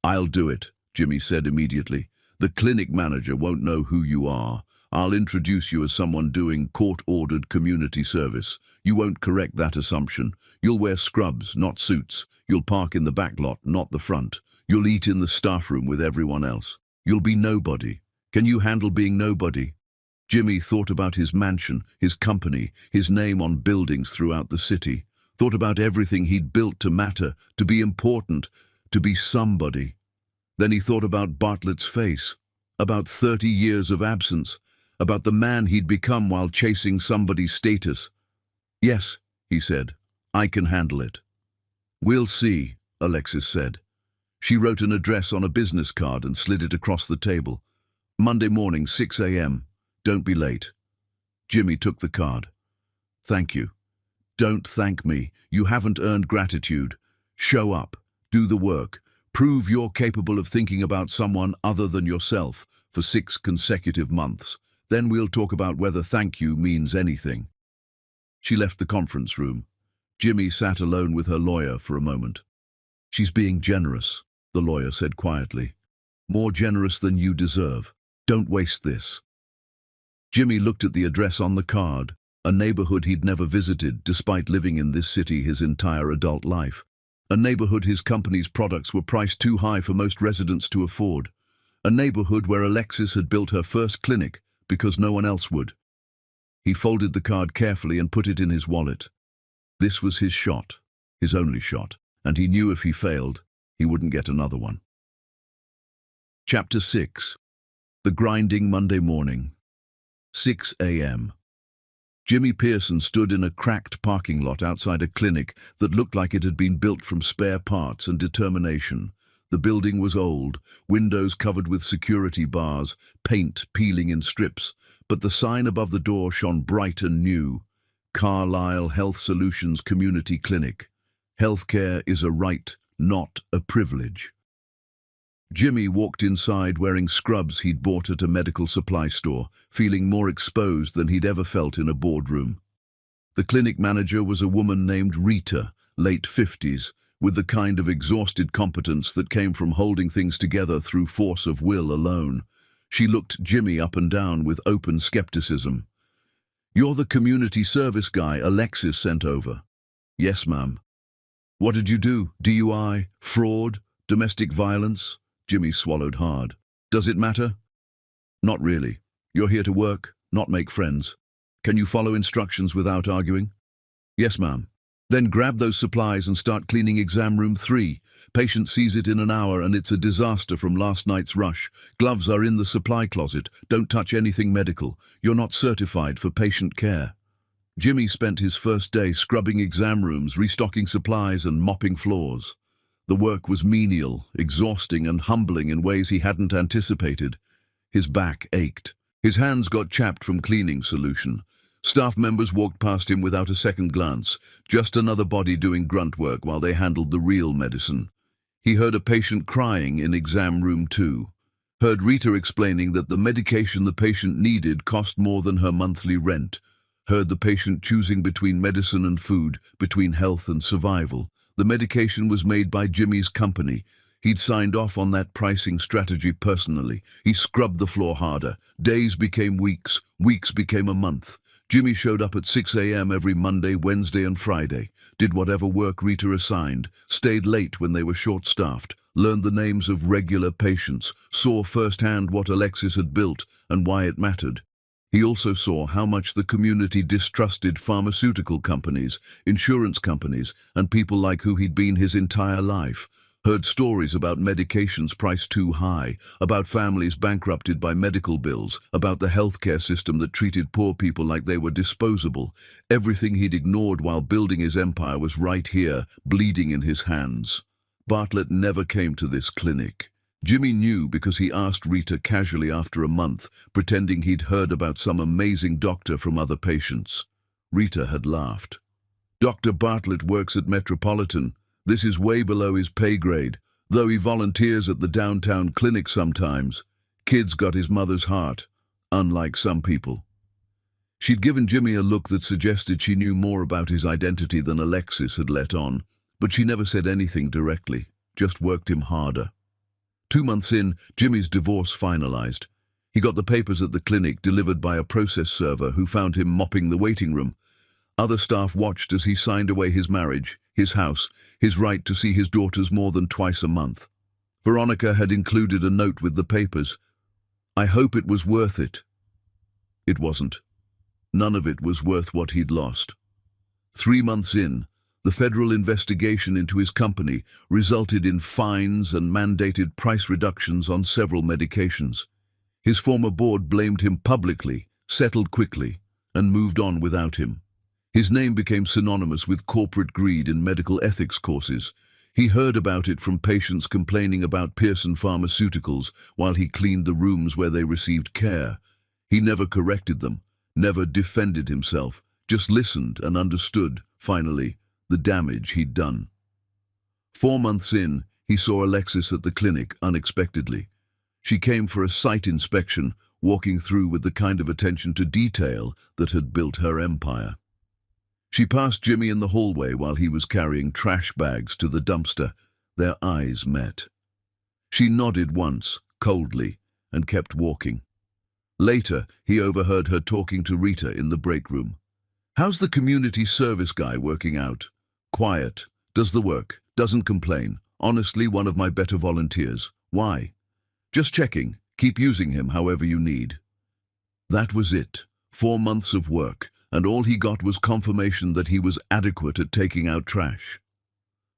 "I'll do it," Jimmy said immediately. "The clinic manager won't know who you are. I'll introduce you as someone doing court-ordered community service. You won't correct that assumption. You'll wear scrubs, not suits. You'll park in the back lot, not the front. You'll eat in the staff room with everyone else. You'll be nobody. Can you handle being nobody?" Jimmy thought about his mansion, his company, his name on buildings throughout the city. Thought about everything he'd built to matter, to be important, to be somebody. Then he thought about Bartlett's face, about 30 years of absence, about the man he'd become while chasing somebody's status. "Yes," he said, "I can handle it." "We'll see," Alexis said. She wrote an address on a business card and slid it across the table. "Monday morning, 6 a.m. Don't be late." Jimmy took the card. "Thank you." "Don't thank me. You haven't earned gratitude. Show up. Do the work. Prove you're capable of thinking about someone other than yourself for 6 consecutive months. Then we'll talk about whether thank you means anything." She left the conference room. Jimmy sat alone with her lawyer for a moment. "She's being generous," the lawyer said quietly. "More generous than you deserve. Don't waste this." Jimmy looked at the address on the card, a neighborhood he'd never visited despite living in this city his entire adult life. A neighborhood his company's products were priced too high for most residents to afford. A neighborhood where Alexis had built her first clinic because no one else would. He folded the card carefully and put it in his wallet. This was his shot, his only shot, and he knew if he failed, he wouldn't get another one. Chapter 6. The grinding Monday morning. 6 a.m. Jimmy Pearson stood in a cracked parking lot outside a clinic that looked like it had been built from spare parts and determination. The building was old, windows covered with security bars, paint peeling in strips, but the sign above the door shone bright and new. Carlisle Health Solutions Community Clinic. Healthcare is a right, not a privilege. Jimmy walked inside wearing scrubs he'd bought at a medical supply store, feeling more exposed than he'd ever felt in a boardroom. The clinic manager was a woman named Rita, late 50s, with the kind of exhausted competence that came from holding things together through force of will alone. She looked Jimmy up and down with open skepticism. "You're the community service guy Alexis sent over." "Yes, ma'am." "What did you do? DUI? Fraud? Domestic violence?" Jimmy swallowed hard. "Does it matter?" "Not really. You're here to work, not make friends. Can you follow instructions without arguing?" "Yes, ma'am." "Then grab those supplies and start cleaning exam room 3. Patient sees it in an hour and it's a disaster from last night's rush. Gloves are in the supply closet. Don't touch anything medical. You're not certified for patient care." Jimmy spent his first day scrubbing exam rooms, restocking supplies and mopping floors. The work was menial, exhausting and humbling in ways he hadn't anticipated. His back ached. His hands got chapped from cleaning solution. Staff members walked past him without a second glance, just another body doing grunt work while they handled the real medicine. He heard a patient crying in exam room 2. Heard Rita explaining that the medication the patient needed cost more than her monthly rent. Heard the patient choosing between medicine and food, between health and survival. The medication was made by Jimmy's company. He'd signed off on that pricing strategy personally. He scrubbed the floor harder. Days became weeks. Weeks became a month. Jimmy showed up at 6 a.m. every Monday, Wednesday and Friday, did whatever work Rita assigned, stayed late when they were short-staffed, learned the names of regular patients, saw firsthand what Alexis had built and why it mattered. He also saw how much the community distrusted pharmaceutical companies, insurance companies, and people like who he'd been his entire life. Heard stories about medications priced too high, about families bankrupted by medical bills, about the healthcare system that treated poor people like they were disposable. Everything he'd ignored while building his empire was right here, bleeding in his hands. Bartlett never came to this clinic. Jimmy knew because he asked Rita casually after a month, pretending he'd heard about some amazing doctor from other patients. Rita had laughed. Dr. Bartlett works at Metropolitan. This is way below his pay grade, though he volunteers at the downtown clinic sometimes. Kid's got his mother's heart, unlike some people. She'd given Jimmy a look that suggested she knew more about his identity than Alexis had let on, but she never said anything directly, just worked him harder. 2 months in, Jimmy's divorce finalized. He got the papers at the clinic delivered by a process server who found him mopping the waiting room. Other staff watched as he signed away his marriage, his house, his right to see his daughters more than twice a month. Veronica had included a note with the papers. "I hope it was worth it." It wasn't. None of it was worth what he'd lost. 3 months in, the federal investigation into his company resulted in fines and mandated price reductions on several medications. His former board blamed him publicly, settled quickly, and moved on without him. His name became synonymous with corporate greed in medical ethics courses. He heard about it from patients complaining about Pearson Pharmaceuticals while he cleaned the rooms where they received care. He never corrected them, never defended himself, just listened and understood, finally, the damage he'd done. 4 months in, he saw Alexis at the clinic unexpectedly. She came for a site inspection, walking through with the kind of attention to detail that had built her empire. She passed Jimmy in the hallway while he was carrying trash bags to the dumpster. Their eyes met. She nodded once, coldly, and kept walking. Later, he overheard her talking to Rita in the break room. "How's the community service guy working out?" "Quiet. Does the work. Doesn't complain. Honestly, one of my better volunteers." "Why?" "Just checking. Keep using him however you need." That was it. 4 months of work, and all he got was confirmation that he was adequate at taking out trash.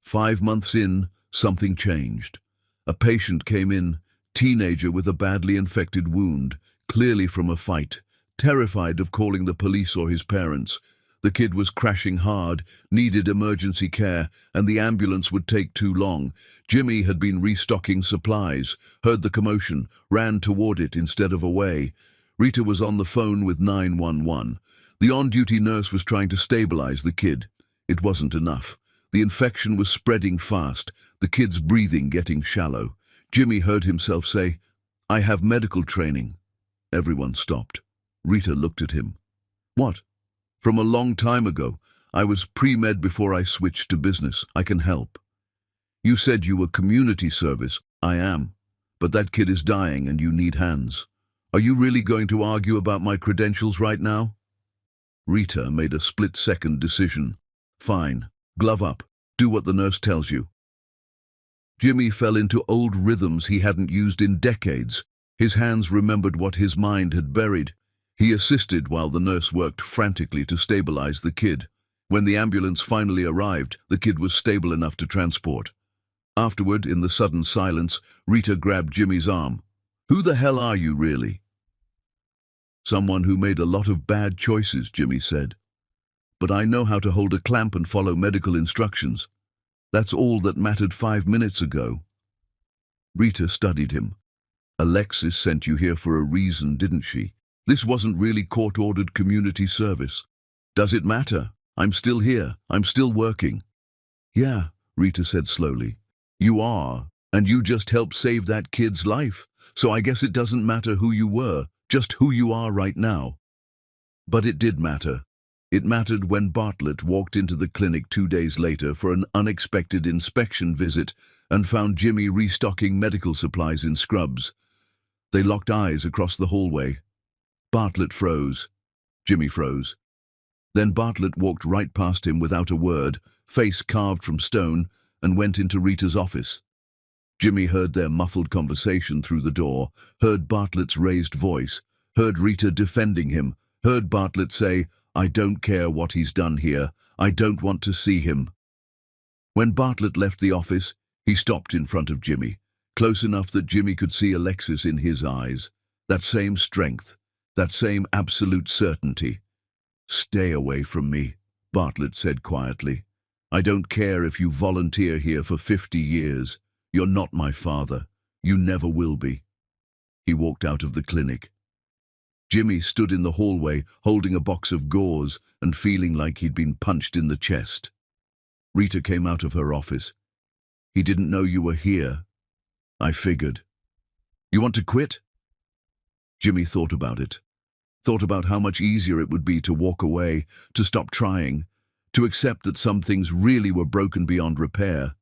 5 months in, something changed. A patient came in, teenager with a badly infected wound, clearly from a fight, terrified of calling the police or his parents. The kid was crashing hard, needed emergency care, and the ambulance would take too long. Jimmy had been restocking supplies, heard the commotion, ran toward it instead of away. Rita was on the phone with 911. The on-duty nurse was trying to stabilize the kid. It wasn't enough. The infection was spreading fast, the kid's breathing getting shallow. Jimmy heard himself say, "I have medical training." Everyone stopped. Rita looked at him. "What?" "From a long time ago. I was pre-med before I switched to business. I can help." "You said you were community service." "I am. But that kid is dying and you need hands. Are you really going to argue about my credentials right now?" Rita made a split-second decision. "Fine. Glove up. Do what the nurse tells you." Jimmy fell into old rhythms he hadn't used in decades. His hands remembered what his mind had buried. He assisted while the nurse worked frantically to stabilize the kid. When the ambulance finally arrived, the kid was stable enough to transport. Afterward, in the sudden silence, Rita grabbed Jimmy's arm. "Who the hell are you, really?" "Someone who made a lot of bad choices," Jimmy said. "But I know how to hold a clamp and follow medical instructions. That's all that mattered 5 minutes ago." Rita studied him. "Alexis sent you here for a reason, didn't she? This wasn't really court-ordered community service. Does it matter? I'm still here. I'm still working." "Yeah," Rita said slowly. "You are, and you just helped save that kid's life. So I guess it doesn't matter who you were, just who you are right now." But it did matter. It mattered when Bartlett walked into the clinic 2 days later for an unexpected inspection visit and found Jimmy restocking medical supplies in scrubs. They locked eyes across the hallway. Bartlett froze. Jimmy froze. Then Bartlett walked right past him without a word, face carved from stone, and went into Rita's office. Jimmy heard their muffled conversation through the door, heard Bartlett's raised voice, heard Rita defending him, heard Bartlett say, "I don't care what he's done here. I don't want to see him." When Bartlett left the office, he stopped in front of Jimmy, close enough that Jimmy could see Alexis in his eyes. That same strength, that same absolute certainty. "Stay away from me," Bartlett said quietly. "I don't care if you volunteer here for 50 years. You're not my father. You never will be." He walked out of the clinic. Jimmy stood in the hallway, holding a box of gauze and feeling like he'd been punched in the chest. Rita came out of her office. "He didn't know you were here." "I figured." "You want to quit?" Jimmy thought about it. Thought about how much easier it would be to walk away, to stop trying, to accept that some things really were broken beyond repair.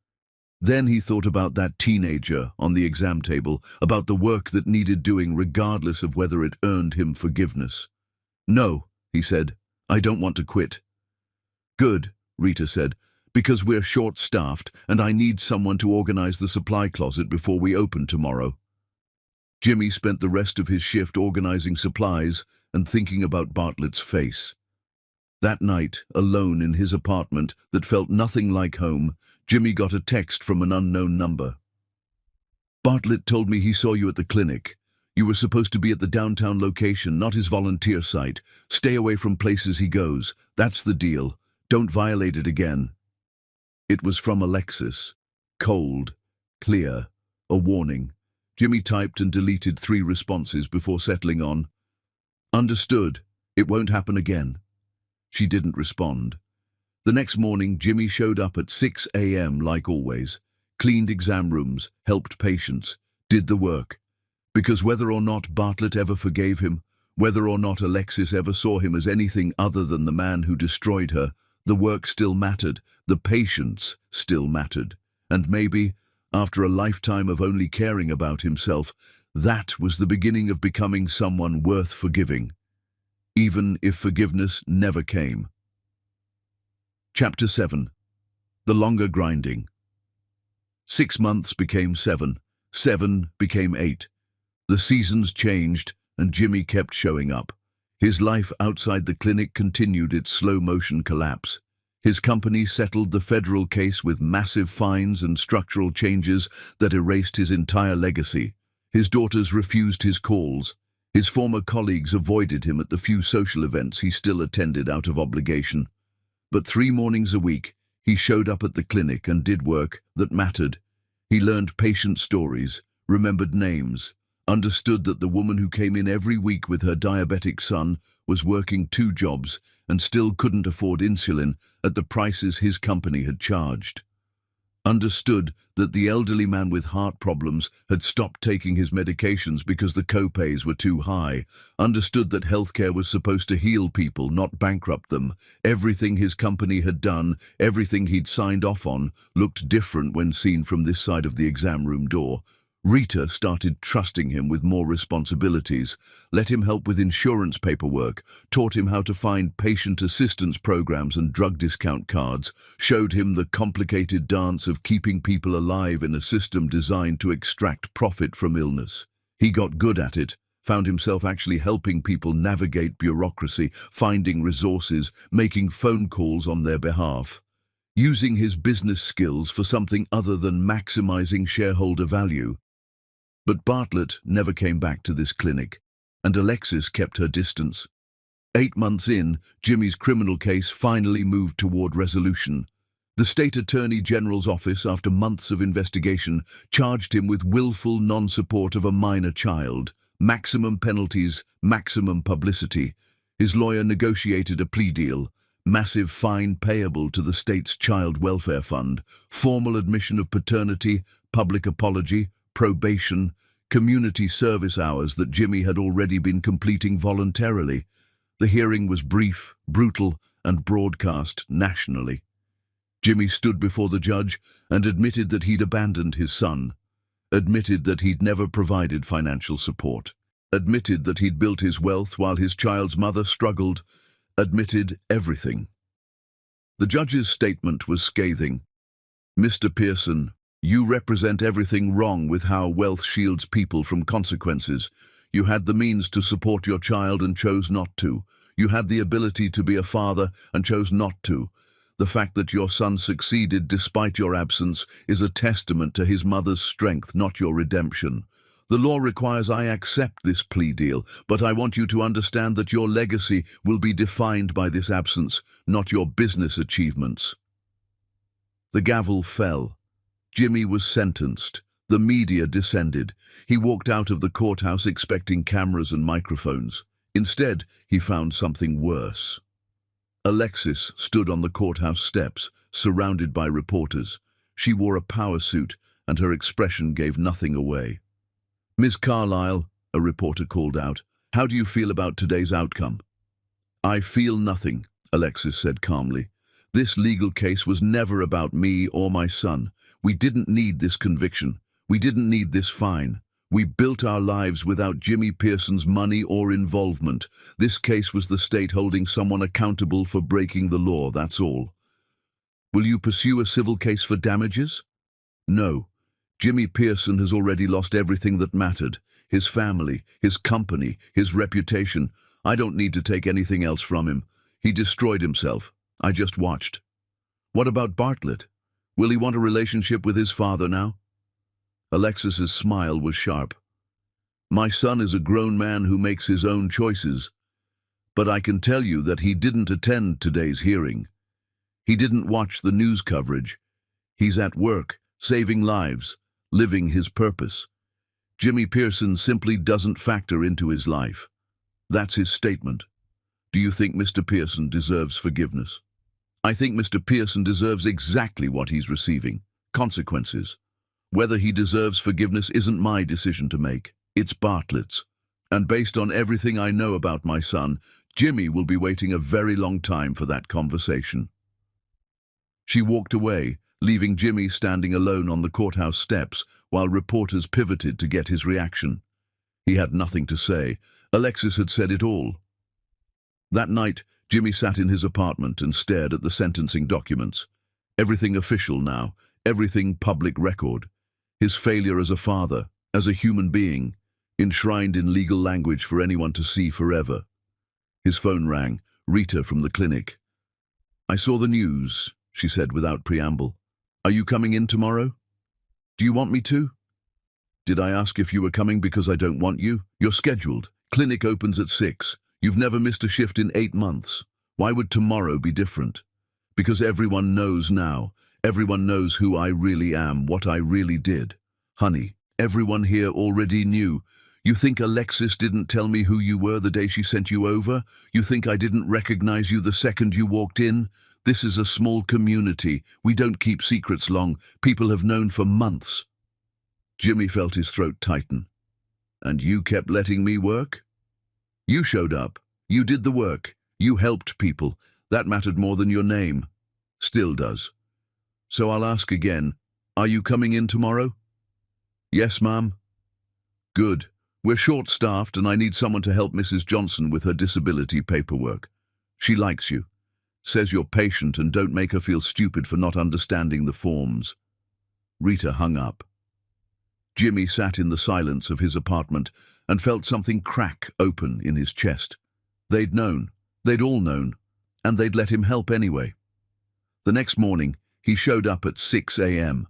Then he thought about that teenager on the exam table, about the work that needed doing regardless of whether it earned him forgiveness. "No," he said, "I don't want to quit." "Good," Rita said, "because we're short-staffed and I need someone to organize the supply closet before we open tomorrow." Jimmy spent the rest of his shift organizing supplies and thinking about Bartlett's face. That night, alone in his apartment that felt nothing like home, Jimmy got a text from an unknown number. "Bartlett told me he saw you at the clinic. You were supposed to be at the downtown location, not his volunteer site. Stay away from places he goes. That's the deal. Don't violate it again." It was from Alexis. Cold, clear, a warning. Jimmy typed and deleted 3 responses before settling on, "Understood. It won't happen again." She didn't respond. The next morning, Jimmy showed up at 6 a.m. like always, cleaned exam rooms, helped patients, did the work. Because whether or not Bartlett ever forgave him, whether or not Alexis ever saw him as anything other than the man who destroyed her, the work still mattered, the patients still mattered. And maybe, after a lifetime of only caring about himself, that was the beginning of becoming someone worth forgiving, even if forgiveness never came. Chapter 7. The Longer Grinding. 6 months became 7. 7 became 8. The seasons changed, and Jimmy kept showing up. His life outside the clinic continued its slow-motion collapse. His company settled the federal case with massive fines and structural changes that erased his entire legacy. His daughters refused his calls. His former colleagues avoided him at the few social events he still attended out of obligation. But 3 mornings a week, he showed up at the clinic and did work that mattered. He learned patient stories, remembered names, understood that the woman who came in every week with her diabetic son was working 2 jobs and still couldn't afford insulin at the prices his company had charged. Understood that the elderly man with heart problems had stopped taking his medications because the co-pays were too high. Understood that healthcare was supposed to heal people, not bankrupt them. Everything his company had done, everything he'd signed off on, looked different when seen from this side of the exam room door. Rita started trusting him with more responsibilities, let him help with insurance paperwork, taught him how to find patient assistance programs and drug discount cards, showed him the complicated dance of keeping people alive in a system designed to extract profit from illness. He got good at it, found himself actually helping people navigate bureaucracy, finding resources, making phone calls on their behalf, using his business skills for something other than maximizing shareholder value. But Bartlett never came back to this clinic, and Alexis kept her distance. 8 months in, Jimmy's criminal case finally moved toward resolution. The state attorney general's office, after months of investigation, charged him with willful non-support of a minor child. Maximum penalties, maximum publicity. His lawyer negotiated a plea deal. Massive fine payable to the state's child welfare fund, formal admission of paternity, public apology, probation, community service hours that Jimmy had already been completing voluntarily. The hearing was brief, brutal, and broadcast nationally. Jimmy stood before the judge and admitted that he'd abandoned his son, admitted that he'd never provided financial support, admitted that he'd built his wealth while his child's mother struggled, admitted everything. The judge's statement was scathing. "Mr. Pearson, you represent everything wrong with how wealth shields people from consequences. You had the means to support your child and chose not to. You had the ability to be a father and chose not to. The fact that your son succeeded despite your absence is a testament to his mother's strength, not your redemption. The law requires I accept this plea deal, but I want you to understand that your legacy will be defined by this absence, not your business achievements." The gavel fell. Jimmy was sentenced. The media descended. He walked out of the courthouse expecting cameras and microphones. Instead, he found something worse. Alexis stood on the courthouse steps, surrounded by reporters. She wore a power suit, and her expression gave nothing away. "Miss Carlyle," a reporter called out, "how do you feel about today's outcome?" "I feel nothing," Alexis said calmly. "This legal case was never about me or my son. We didn't need this conviction. We didn't need this fine. We built our lives without Jimmy Pearson's money or involvement. This case was the state holding someone accountable for breaking the law, that's all." "Will you pursue a civil case for damages?" "No. Jimmy Pearson has already lost everything that mattered. His family, his company, his reputation. I don't need to take anything else from him. He destroyed himself. I just watched." "What about Bartlett? Will he want a relationship with his father now?" Alexis's smile was sharp. "My son is a grown man who makes his own choices. But I can tell you that he didn't attend today's hearing. He didn't watch the news coverage. He's at work, saving lives, living his purpose. Jimmy Pearson simply doesn't factor into his life. That's his statement. Do you think Mr. Pearson deserves forgiveness?" "I think Mr. Pearson deserves exactly what he's receiving: consequences. Whether he deserves forgiveness isn't my decision to make. It's Bartlett's. And based on everything I know about my son, Jimmy will be waiting a very long time for that conversation." She walked away, leaving Jimmy standing alone on the courthouse steps while reporters pivoted to get his reaction. He had nothing to say. Alexis had said it all. That night, Jimmy sat in his apartment and stared at the sentencing documents. Everything official now, everything public record. His failure as a father, as a human being, enshrined in legal language for anyone to see forever. His phone rang, Rita from the clinic. "I saw the news," she said without preamble. "Are you coming in tomorrow?" "Do you want me to?" "Did I ask if you were coming because I don't want you? You're scheduled. Clinic opens at 6. You've never missed a shift in 8 months. Why would tomorrow be different?" "Because everyone knows now. Everyone knows who I really am, what I really did. Honey, everyone here already knew. You think Alexis didn't tell me who you were the day she sent you over? You think I didn't recognize you the second you walked in? This is a small community. We don't keep secrets long. People have known for months." Jimmy felt his throat tighten. "And you kept letting me work?" "You showed up. You did the work. You helped people. That mattered more than your name. Still does. So I'll ask again. Are you coming in tomorrow?" "Yes, ma'am." "Good. We're short-staffed and I need someone to help Mrs. Johnson with her disability paperwork. She likes you. Says you're patient and don't make her feel stupid for not understanding the forms." Rita hung up. Jimmy sat in the silence of his apartment and felt something crack open in his chest. They'd known. They'd all known. And they'd let him help anyway. The next morning, he showed up at 6 a.m.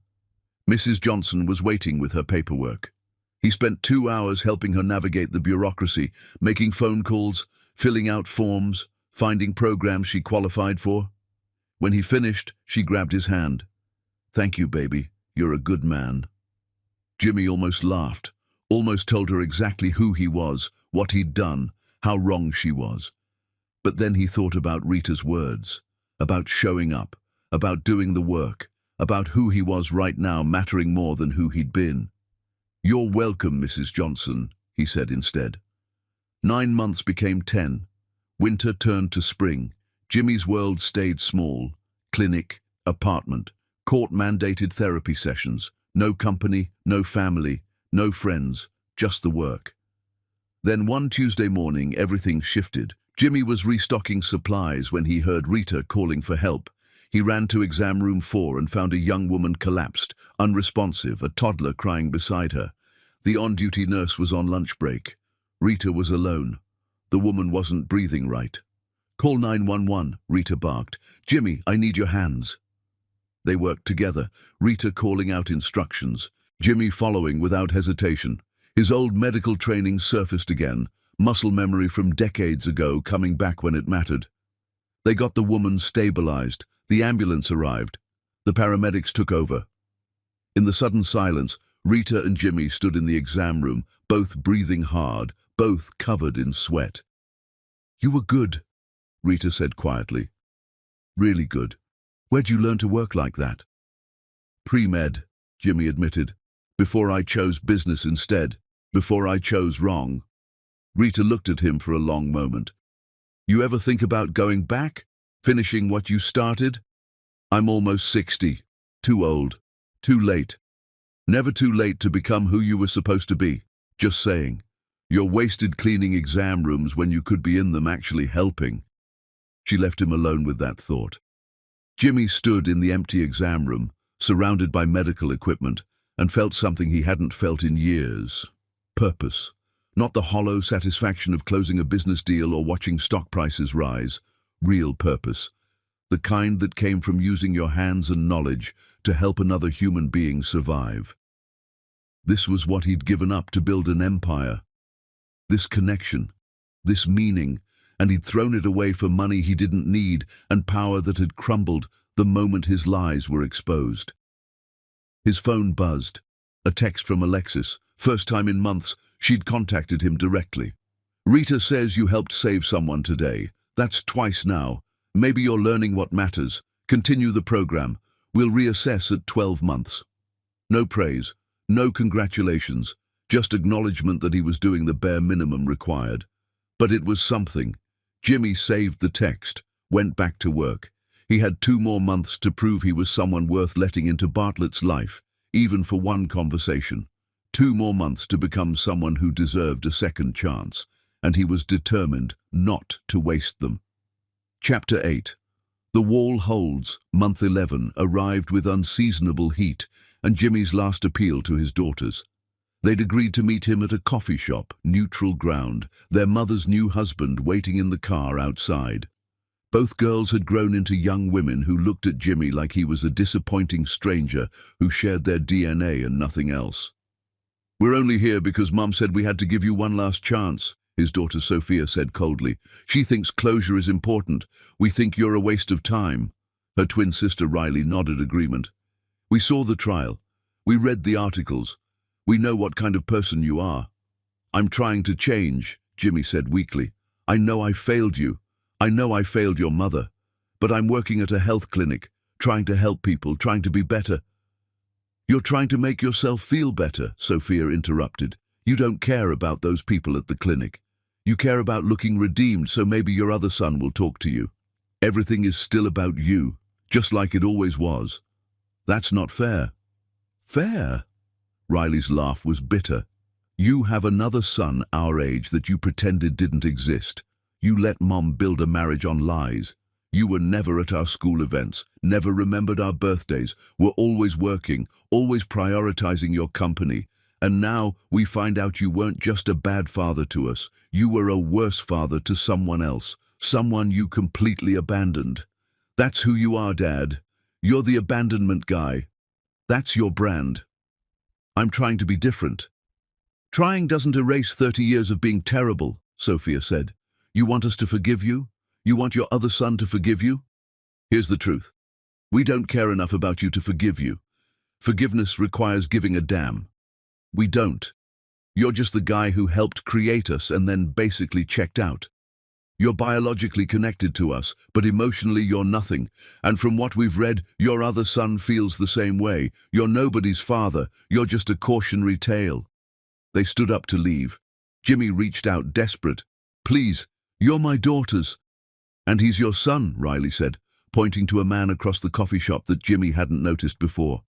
Mrs. Johnson was waiting with her paperwork. He spent 2 hours helping her navigate the bureaucracy, making phone calls, filling out forms, finding programs she qualified for. When he finished, she grabbed his hand. "Thank you, baby. You're a good man." Jimmy almost laughed, almost told her exactly who he was, what he'd done, how wrong she was. But then he thought about Rita's words, about showing up, about doing the work, about who he was right now mattering more than who he'd been. "You're welcome, Mrs. Johnson," he said instead. 9 months became 10. Winter turned to spring. Jimmy's world stayed small. Clinic, apartment, court-mandated therapy sessions. No company, no family, no friends, just the work. Then one Tuesday morning, everything shifted. Jimmy was restocking supplies when he heard Rita calling for help. He ran to exam room 4 and found a young woman collapsed, unresponsive, a toddler crying beside her. The on-duty nurse was on lunch break. Rita was alone. The woman wasn't breathing right. "Call 911, Rita barked. "Jimmy, I need your hands." They worked together, Rita calling out instructions, Jimmy following without hesitation. His old medical training surfaced again, muscle memory from decades ago coming back when it mattered. They got the woman stabilized. The ambulance arrived. The paramedics took over. In the sudden silence, Rita and Jimmy stood in the exam room, both breathing hard, both covered in sweat. You were good, Rita said quietly. Really good. Where'd you learn to work like that? Pre-med, Jimmy admitted. Before I chose business instead. Before I chose wrong. Rita looked at him for a long moment. You ever think about going back? Finishing what you started? I'm almost 60. Too old. Too late. Never too late to become who you were supposed to be. Just saying. You're wasted cleaning exam rooms when you could be in them actually helping. She left him alone with that thought. Jimmy stood in the empty exam room, surrounded by medical equipment, and felt something he hadn't felt in years. Purpose. Not the hollow satisfaction of closing a business deal or watching stock prices rise. Real purpose. The kind that came from using your hands and knowledge to help another human being survive. This was what he'd given up to build an empire. This connection, this meaning, and he'd thrown it away for money he didn't need and power that had crumbled the moment his lies were exposed. His phone buzzed. A text from Alexis. First time in months, she'd contacted him directly. Rita says you helped save someone today. That's twice now. Maybe you're learning what matters. Continue the program. We'll reassess at 12 months. No praise, no congratulations, just acknowledgement that he was doing the bare minimum required. But it was something. Jimmy saved the text, went back to work. He had 2 more months to prove he was someone worth letting into Bartlett's life, even for one conversation. 2 more months to become someone who deserved a second chance, and he was determined not to waste them. Chapter 8. The Wall Holds, month 11, arrived with unseasonable heat, and Jimmy's last appeal to his daughters. They'd agreed to meet him at a coffee shop, neutral ground, their mother's new husband waiting in the car outside. Both girls had grown into young women who looked at Jimmy like he was a disappointing stranger who shared their DNA and nothing else. We're only here because Mum said we had to give you one last chance, his daughter Sophia said coldly. She thinks closure is important. We think you're a waste of time. Her twin sister Riley nodded agreement. We saw the trial. We read the articles. We know what kind of person you are. I'm trying to change, Jimmy said weakly. I know I failed you. I know I failed your mother. But I'm working at a health clinic, trying to help people, trying to be better. You're trying to make yourself feel better, Sophia interrupted. You don't care about those people at the clinic. You care about looking redeemed, so maybe your other son will talk to you. Everything is still about you, just like it always was. That's not fair. Fair? Riley's laugh was bitter. You have another son our age that you pretended didn't exist. You let Mom build a marriage on lies. You were never at our school events, never remembered our birthdays, were always working, always prioritizing your company. And now we find out you weren't just a bad father to us. You were a worse father to someone else, someone you completely abandoned. That's who you are, Dad. You're the abandonment guy. That's your brand. I'm trying to be different. Trying doesn't erase 30 years of being terrible, Sophia said. You want us to forgive you? You want your other son to forgive you? Here's the truth. We don't care enough about you to forgive you. Forgiveness requires giving a damn. We don't. You're just the guy who helped create us and then basically checked out. You're biologically connected to us, but emotionally you're nothing. And from what we've read, your other son feels the same way. You're nobody's father. You're just a cautionary tale. They stood up to leave. Jimmy reached out, desperate. Please, you're my daughters. And he's your son, Riley said, pointing to a man across the coffee shop that Jimmy hadn't noticed before.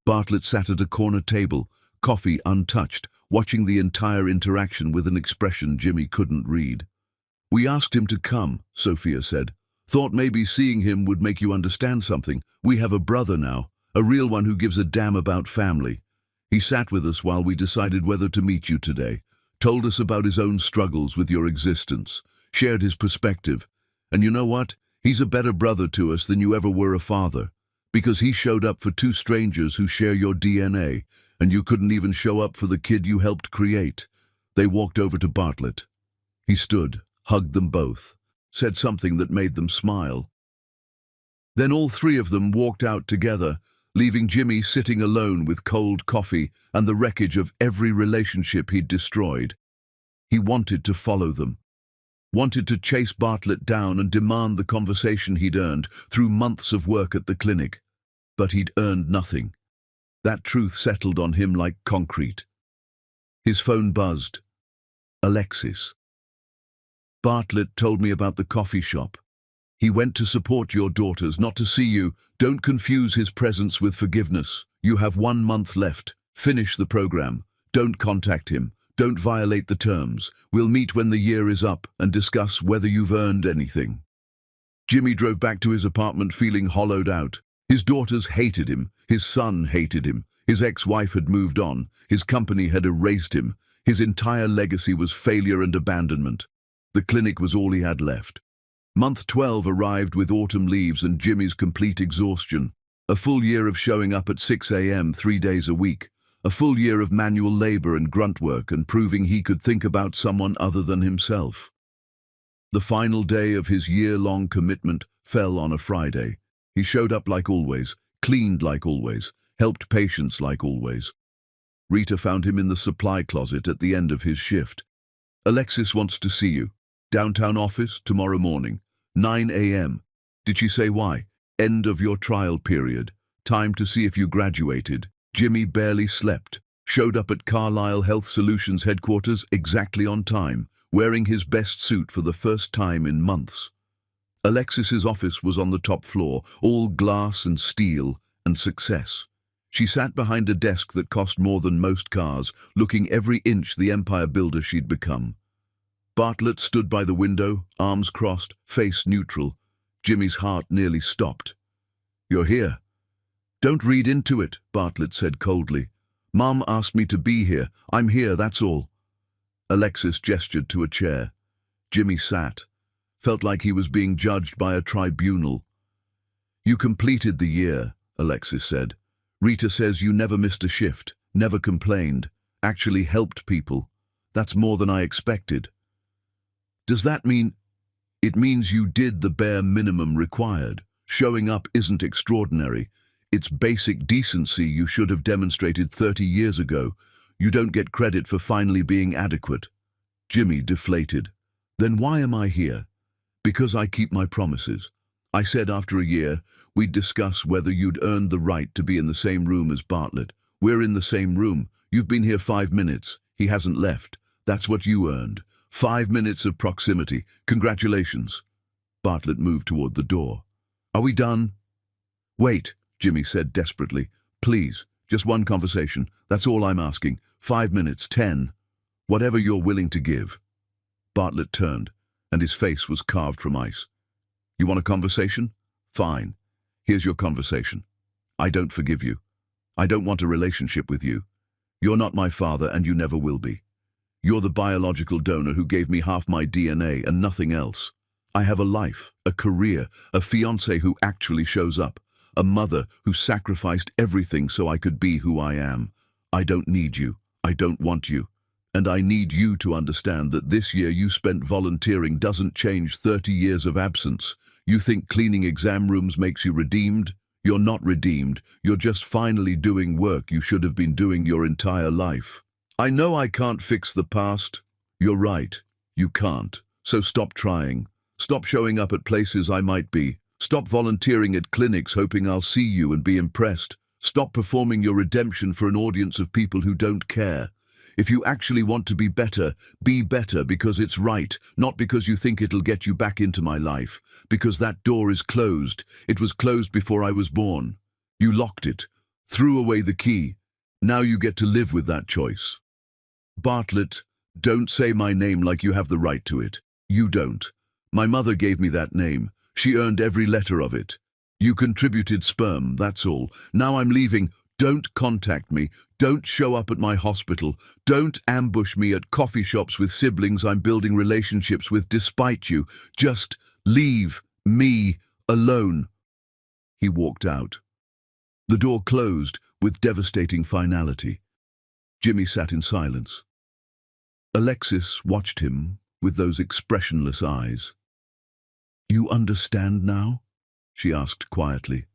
Bartlett sat at a corner table, coffee untouched, watching the entire interaction with an expression Jimmy couldn't read. We asked him to come, Sophia said. Thought maybe seeing him would make you understand something. We have a brother now, a real one who gives a damn about family. He sat with us while we decided whether to meet you today, told us about his own struggles with your existence, shared his perspective. And you know what? He's a better brother to us than you ever were a father, because he showed up for 2 strangers who share your DNA, and you couldn't even show up for the kid you helped create. They walked over to Bartlett. He stood, hugged them both, said something that made them smile. Then all 3 of them walked out together, leaving Jimmy sitting alone with cold coffee and the wreckage of every relationship he'd destroyed. He wanted to follow them. Wanted to chase Bartlett down and demand the conversation he'd earned through months of work at the clinic. But he'd earned nothing. That truth settled on him like concrete. His phone buzzed. Alexis. Bartlett told me about the coffee shop. He went to support your daughters, not to see you. Don't confuse his presence with forgiveness. You have 1 month left. Finish the program. Don't contact him. Don't violate the terms. We'll meet when the year is up and discuss whether you've earned anything. Jimmy drove back to his apartment feeling hollowed out. His daughters hated him. His son hated him. His ex-wife had moved on. His company had erased him. His entire legacy was failure and abandonment. The clinic was all he had left. Month 12 arrived with autumn leaves and Jimmy's complete exhaustion. A full year of showing up at 6 a.m. 3 days a week. A full year of manual labor and grunt work and proving he could think about someone other than himself. The final day of his year-long commitment fell on a Friday. He showed up like always, cleaned like always, helped patients like always. Rita found him in the supply closet at the end of his shift. Alexis wants to see you. Downtown office tomorrow morning, 9 a.m. Did she say why? End of your trial period. Time to see if you graduated. Jimmy barely slept. Showed up at Carlisle Health Solutions headquarters exactly on time, wearing his best suit for the first time in months. Alexis's office was on the top floor, all glass and steel and success. She sat behind a desk that cost more than most cars, looking every inch the empire builder she'd become. Bartlett stood by the window, arms crossed, face neutral. Jimmy's heart nearly stopped. You're here. Don't read into it, Bartlett said coldly. Mom asked me to be here. I'm here, that's all. Alexis gestured to a chair. Jimmy sat. Felt like he was being judged by a tribunal. You completed the year, Alexis said. Rita says you never missed a shift, never complained, actually helped people. That's more than I expected. Does that mean? It means you did the bare minimum required. Showing up isn't extraordinary. It's basic decency you should have demonstrated 30 years ago. You don't get credit for finally being adequate. Jimmy deflated. Then why am I here? Because I keep my promises. I said after a year, we'd discuss whether you'd earned the right to be in the same room as Bartlett. We're in the same room. You've been here 5 minutes. He hasn't left. That's what you earned. 5 minutes of proximity. Congratulations. Bartlett moved toward the door. Are we done? Wait, Jimmy said desperately. Please, just one conversation. That's all I'm asking. 5 minutes, 10. Whatever you're willing to give. Bartlett turned, and his face was carved from ice. You want a conversation? Fine. Here's your conversation. I don't forgive you. I don't want a relationship with you. You're not my father, and you never will be. You're the biological donor who gave me half my DNA and nothing else. I have a life, a career, a fiancé who actually shows up, a mother who sacrificed everything so I could be who I am. I don't need you. I don't want you. And I need you to understand that this year you spent volunteering doesn't change 30 years of absence. You think cleaning exam rooms makes you redeemed? You're not redeemed. You're just finally doing work you should have been doing your entire life. I know I can't fix the past. You're right. You can't. So stop trying. Stop showing up at places I might be. Stop volunteering at clinics hoping I'll see you and be impressed. Stop performing your redemption for an audience of people who don't care. If you actually want to be better because it's right, not because you think it'll get you back into my life. Because that door is closed. It was closed before I was born. You locked it, threw away the key. Now you get to live with that choice. Bartlett, don't say my name like you have the right to it. You don't. My mother gave me that name. She earned every letter of it. You contributed sperm, that's all. Now I'm leaving. Don't contact me. Don't show up at my hospital. Don't ambush me at coffee shops with siblings I'm building relationships with despite you. Just leave me alone. He walked out. The door closed with devastating finality. Jimmy sat in silence. Alexis watched him with those expressionless eyes. You understand now? She asked quietly.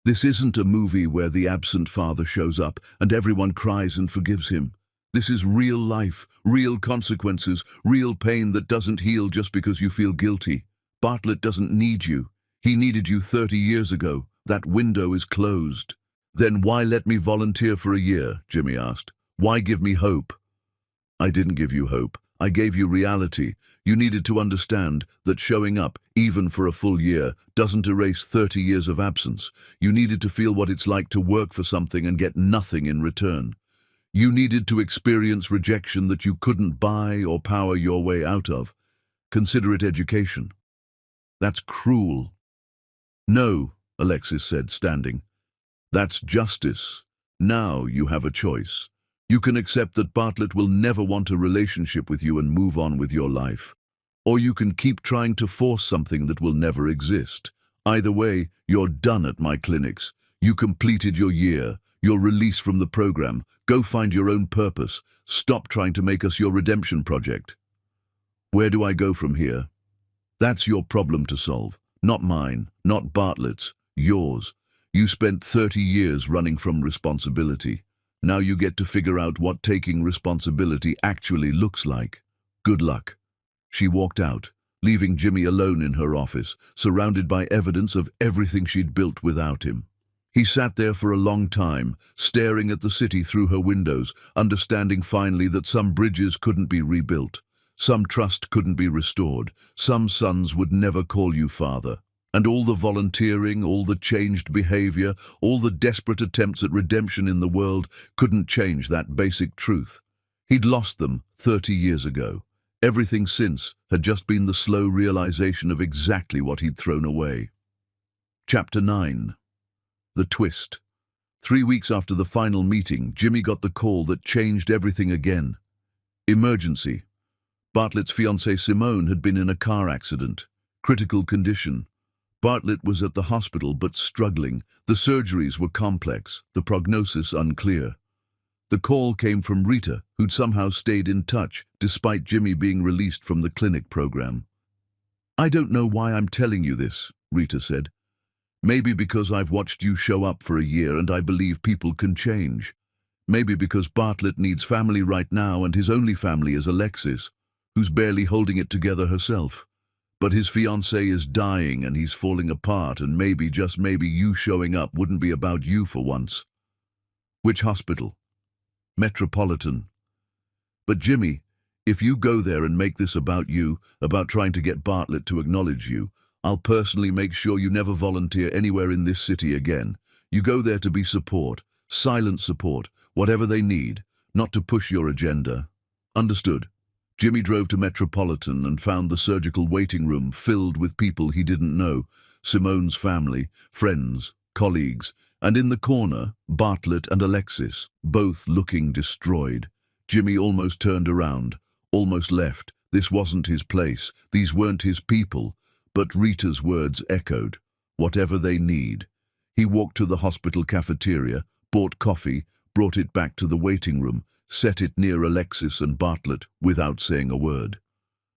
This isn't a movie where the absent father shows up and everyone cries and forgives him. This is real life, real consequences, real pain that doesn't heal just because you feel guilty. Bartlett doesn't need you. He needed you 30 years ago. That window is closed. Then why let me volunteer for a year? Jimmy asked. Why give me hope? I didn't give you hope. I gave you reality. You needed to understand that showing up, even for a full year, doesn't erase 30 years of absence. You needed to feel what it's like to work for something and get nothing in return. You needed to experience rejection that you couldn't buy or power your way out of. Consider it education. That's cruel. No, Alexis said, standing. That's justice. Now you have a choice. You can accept that Bartlett will never want a relationship with you and move on with your life. Or you can keep trying to force something that will never exist. Either way, you're done at my clinics. You completed your year. You're released from the program. Go find your own purpose. Stop trying to make us your redemption project. Where do I go from here? That's your problem to solve. Not mine, not Bartlett's, yours. You spent 30 years running from responsibility. Now you get to figure out what taking responsibility actually looks like. Good luck. She walked out, leaving Jimmy alone in her office, surrounded by evidence of everything she'd built without him. He sat there for a long time, staring at the city through her windows, understanding finally that some bridges couldn't be rebuilt, some trust couldn't be restored, some sons would never call you father. And all the volunteering, all the changed behavior, all the desperate attempts at redemption in the world couldn't change that basic truth. He'd lost them 30 years ago. Everything since had just been the slow realization of exactly what he'd thrown away. Chapter 9. The Twist. 3 weeks after the final meeting, Jimmy got the call that changed everything again. Emergency. Bartlett's fiancée Simone had been in a car accident. Critical condition. Bartlett was at the hospital but struggling. The surgeries were complex, the prognosis unclear. The call came from Rita, who'd somehow stayed in touch, despite Jimmy being released from the clinic program. I don't know why I'm telling you this, Rita said. Maybe because I've watched you show up for a year and I believe people can change. Maybe because Bartlett needs family right now and his only family is Alexis, who's barely holding it together herself. But his fiancée is dying and he's falling apart, and maybe, just maybe, you showing up wouldn't be about you for once. Which hospital? Metropolitan. But Jimmy, if you go there and make this about you, about trying to get Bartlett to acknowledge you, I'll personally make sure you never volunteer anywhere in this city again. You go there to be support, silent support, whatever they need, not to push your agenda. Understood? Jimmy drove to Metropolitan and found the surgical waiting room filled with people he didn't know, Simone's family, friends, colleagues, and in the corner, Bartlett and Alexis, both looking destroyed. Jimmy almost turned around, almost left. This wasn't his place, these weren't his people, but Rita's words echoed, whatever they need. He walked to the hospital cafeteria, bought coffee, brought it back to the waiting room, set it near Alexis and Bartlett without saying a word.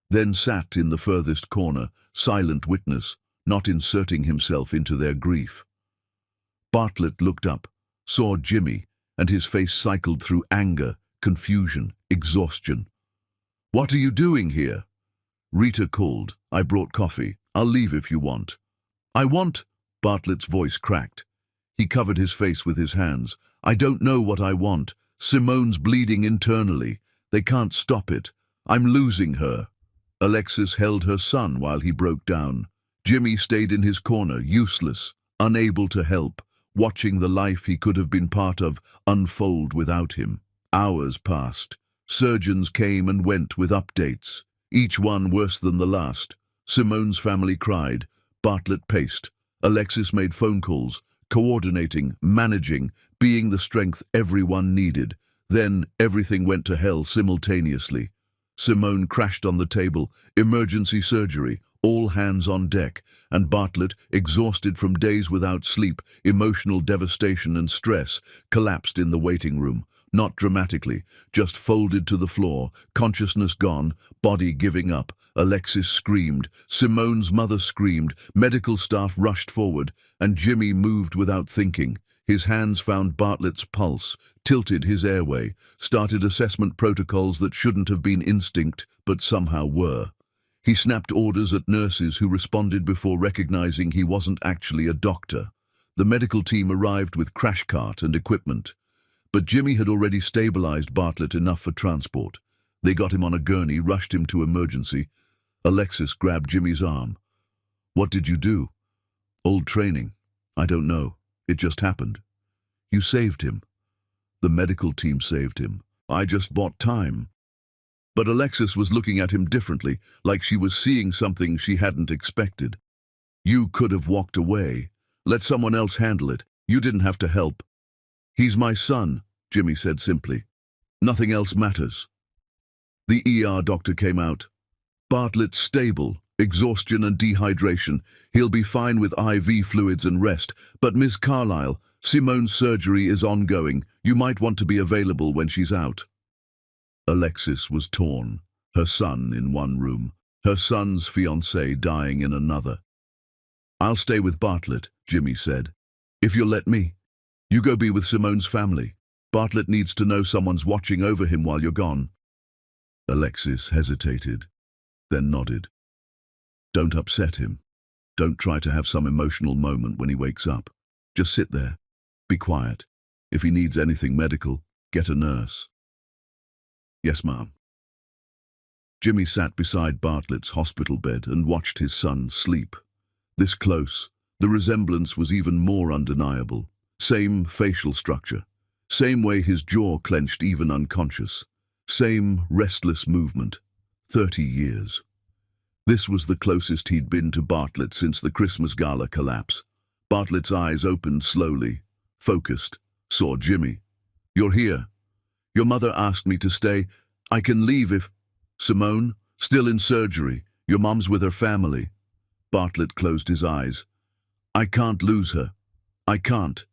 Then sat in the furthest corner, silent witness, not inserting himself into their grief. Bartlett looked up, saw Jimmy, and his face cycled through anger, confusion, exhaustion. What are you doing here? Rita called. I brought coffee. I'll leave if you want. I want, Bartlett's voice cracked. He covered his face with his hands. I don't know what I want. Simone's bleeding internally. They can't stop it. I'm losing her. Alexis held her son while he broke down. Jimmy stayed in his corner, useless, unable to help, watching the life he could have been part of unfold without him. Hours passed. Surgeons came and went with updates, each one worse than the last. Simone's family cried. Bartlett paced. Alexis made phone calls, coordinating, managing, being the strength everyone needed. Then everything went to hell simultaneously. Simone crashed on the table, emergency surgery, all hands on deck, and Bartlett, exhausted from days without sleep, emotional devastation and stress, collapsed in the waiting room. Not dramatically, just folded to the floor, consciousness gone, body giving up. Alexis screamed, Simone's mother screamed, medical staff rushed forward, and Jimmy moved without thinking. His hands found Bartlett's pulse, tilted his airway, started assessment protocols that shouldn't have been instinct, but somehow were. He snapped orders at nurses who responded before recognizing he wasn't actually a doctor. The medical team arrived with crash cart and equipment. But Jimmy had already stabilized Bartlett enough for transport. They got him on a gurney, rushed him to emergency. Alexis grabbed Jimmy's arm. "What did you do?" "Old training. I don't know. It just happened." "You saved him." "The medical team saved him. I just bought time." But Alexis was looking at him differently, like she was seeing something she hadn't expected. "You could have walked away. Let someone else handle it. You didn't have to help." "He's my son," Jimmy said simply. "Nothing else matters." The ER doctor came out. "Bartlett's stable, exhaustion and dehydration. He'll be fine with IV fluids and rest. But Miss Carlyle, Simone's surgery is ongoing. You might want to be available when she's out." Alexis was torn. Her son in one room, her son's fiancée dying in another. "I'll stay with Bartlett," Jimmy said. "If you'll let me. You go be with Simone's family. Bartlett needs to know someone's watching over him while you're gone." Alexis hesitated, then nodded. "Don't upset him. Don't try to have some emotional moment when he wakes up. Just sit there. Be quiet. If he needs anything medical, get a nurse." "Yes, ma'am." Jimmy sat beside Bartlett's hospital bed and watched his son sleep. This close, the resemblance was even more undeniable. Same facial structure. Same way his jaw clenched even unconscious. Same restless movement. 30 years. This was the closest he'd been to Bartlett since the Christmas gala collapse. Bartlett's eyes opened slowly, focused, saw Jimmy. "You're here. Your mother asked me to stay. I can leave if—" "Simone, still in surgery. Your mom's with her family." Bartlett closed his eyes. "I can't lose her. I can't.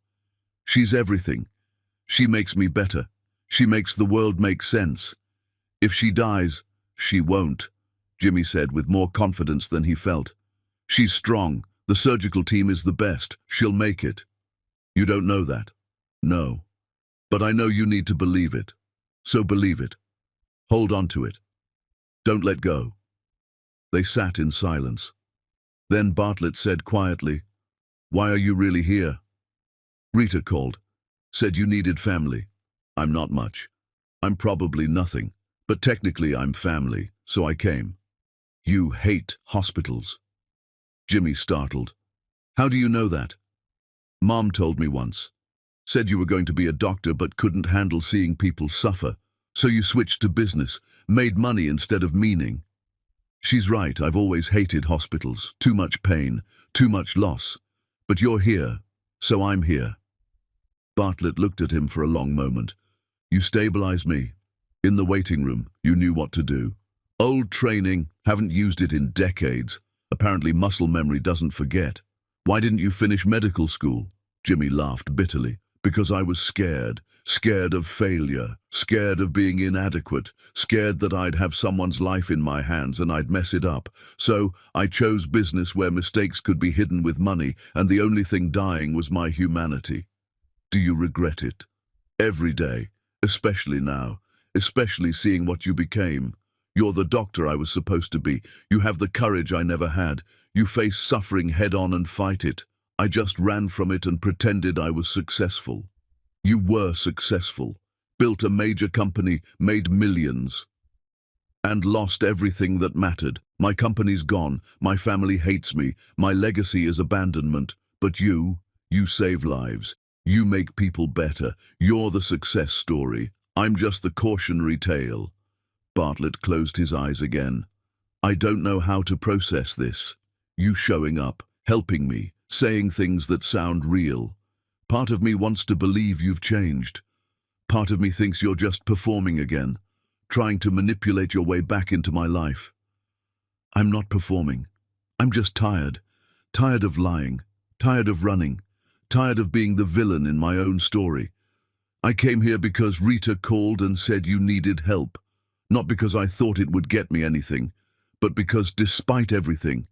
She's everything. She makes me better. She makes the world make sense. If she dies, she won't," Jimmy said with more confidence than he felt. "She's strong. The surgical team is the best. She'll make it." "You don't know that." "No. But I know you need to believe it. So believe it. Hold on to it. Don't let go." They sat in silence. Then Bartlett said quietly, "Why are you really here?" "Rita called. Said you needed family. I'm not much. I'm probably nothing. But technically I'm family, so I came." "You hate hospitals." Jimmy startled. "How do you know that?" "Mom told me once. Said you were going to be a doctor but couldn't handle seeing people suffer. So you switched to business, made money instead of meaning." "She's right, I've always hated hospitals. Too much pain, too much loss. But you're here, so I'm here." Bartlett looked at him for a long moment. "You stabilized me. In the waiting room, you knew what to do. Old training, haven't used it in decades. Apparently muscle memory doesn't forget. Why didn't you finish medical school?" Jimmy laughed bitterly. "Because I was scared. Scared of failure. Scared of being inadequate. Scared that I'd have someone's life in my hands and I'd mess it up. So I chose business where mistakes could be hidden with money, and the only thing dying was my humanity." "Do you regret it?" "Every day. Especially now. Especially seeing what you became. You're the doctor I was supposed to be. You have the courage I never had. You face suffering head-on and fight it. I just ran from it and pretended I was successful." "You were successful. Built a major company, made millions. And lost everything that mattered. My company's gone. My family hates me. My legacy is abandonment. But you save lives. You make people better. You're the success story. I'm just the cautionary tale." Bartlett closed his eyes again. "I don't know how to process this. You showing up, helping me, saying things that sound real. Part of me wants to believe you've changed. Part of me thinks you're just performing again, trying to manipulate your way back into my life." "I'm not performing. I'm just tired. Tired of lying. Tired of running. Tired of being the villain in my own story. I came here because Rita called and said you needed help. Not because I thought it would get me anything, but because despite everything,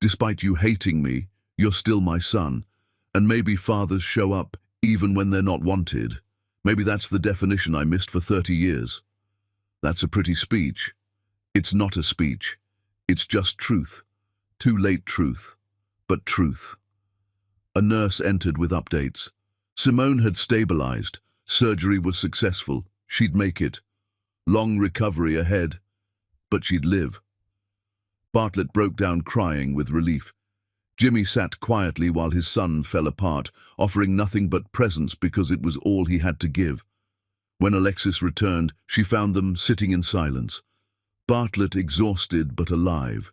despite you hating me, you're still my son. And maybe fathers show up even when they're not wanted. Maybe that's the definition I missed for 30 years. That's a pretty speech. It's not a speech. It's just truth. Too late truth. But truth. A nurse entered with updates. Simone had stabilized. Surgery was successful. She'd make it. Long recovery ahead. But she'd live. Bartlett broke down crying with relief. Jimmy sat quietly while his son fell apart, offering nothing but presents because it was all he had to give. When Alexis returned, she found them sitting in silence. Bartlett exhausted but alive.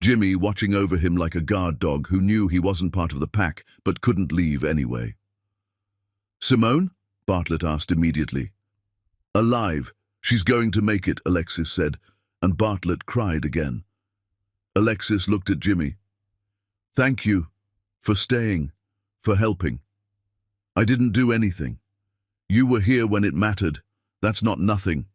Jimmy watching over him like a guard dog who knew he wasn't part of the pack but couldn't leave anyway. "Simone?" Bartlett asked immediately. "Alive. She's going to make it," Alexis said, and Bartlett cried again. Alexis looked at Jimmy. "Thank you for staying, for helping. I didn't do anything. You were here when it mattered. That's not nothing."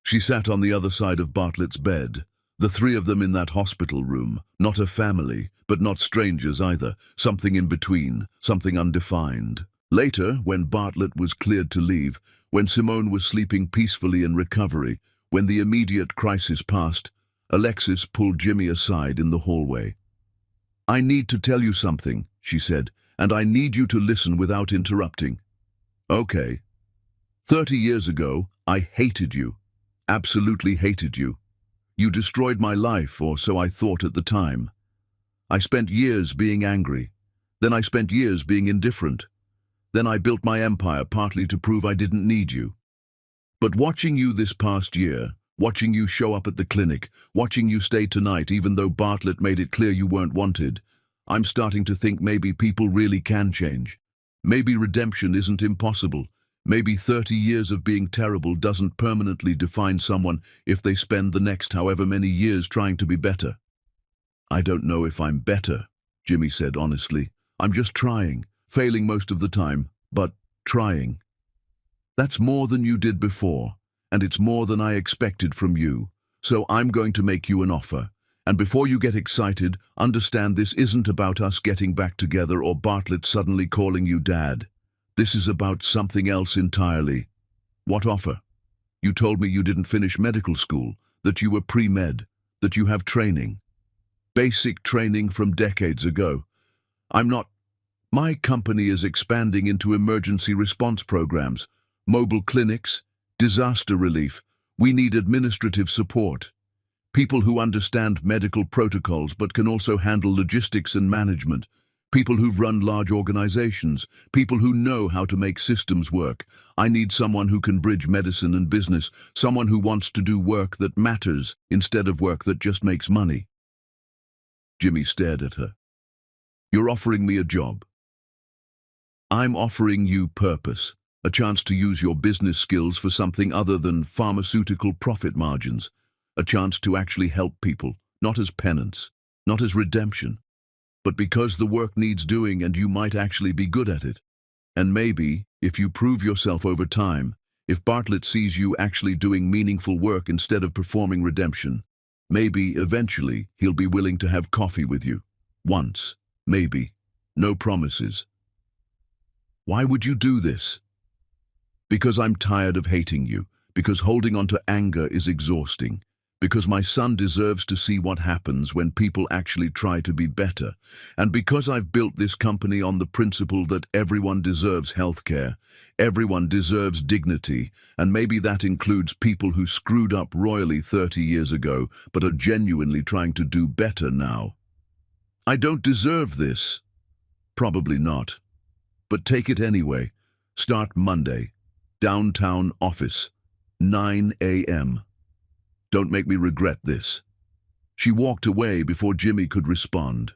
She sat on the other side of Bartlett's bed, the three of them in that hospital room, not a family, but not strangers either, something in between, something undefined. Later, when Bartlett was cleared to leave, when Simone was sleeping peacefully in recovery, when the immediate crisis passed, Alexis pulled Jimmy aside in the hallway. "I need to tell you something," she said, "and I need you to listen without interrupting." "Okay. 30 years ago, I hated you. Absolutely hated you. You destroyed my life, or so I thought at the time. I spent years being angry. Then I spent years being indifferent. Then I built my empire partly to prove I didn't need you. But watching you this past year, watching you show up at the clinic, watching you stay tonight even though Bartlett made it clear you weren't wanted, I'm starting to think maybe people really can change. Maybe redemption isn't impossible. Maybe 30 years of being terrible doesn't permanently define someone if they spend the next however many years trying to be better." "I don't know if I'm better," Jimmy said honestly. "I'm just trying, failing most of the time, but trying. That's more than you did before, and it's more than I expected from you. So I'm going to make you an offer. And before you get excited, understand this isn't about us getting back together or Bartlett suddenly calling you Dad. This is about something else entirely." "What offer?" "You told me you didn't finish medical school, that you were pre-med, that you have training. Basic training from decades ago. I'm not. My company is expanding into emergency response programs, mobile clinics, disaster relief. We need administrative support. People who understand medical protocols but can also handle logistics and management. People who've run large organizations. People who know how to make systems work. I need someone who can bridge medicine and business. Someone who wants to do work that matters instead of work that just makes money." Jimmy stared at her. "You're offering me a job. I'm offering you purpose, a chance to use your business skills for something other than pharmaceutical profit margins, a chance to actually help people, not as penance, not as redemption, but because the work needs doing and you might actually be good at it. And maybe, if you prove yourself over time, if Bartlett sees you actually doing meaningful work instead of performing redemption, maybe, eventually, he'll be willing to have coffee with you. Once, maybe. No promises." "Why would you do this?" "Because I'm tired of hating you, because holding on to anger is exhausting, because my son deserves to see what happens when people actually try to be better, and because I've built this company on the principle that everyone deserves healthcare, everyone deserves dignity, and maybe that includes people who screwed up royally 30 years ago but are genuinely trying to do better now. I don't deserve this. Probably not. But take it anyway. Start Monday. Downtown office. 9 a.m. Don't make me regret this." She walked away before Jimmy could respond.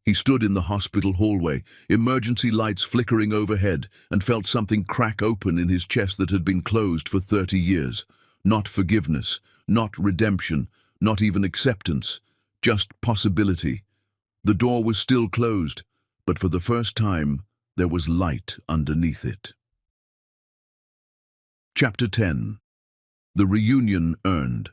He stood in the hospital hallway, emergency lights flickering overhead, and felt something crack open in his chest that had been closed for 30 years. Not forgiveness, not redemption, not even acceptance, just possibility. The door was still closed, but for the first time, there was light underneath it. Chapter 10. The Reunion Earned.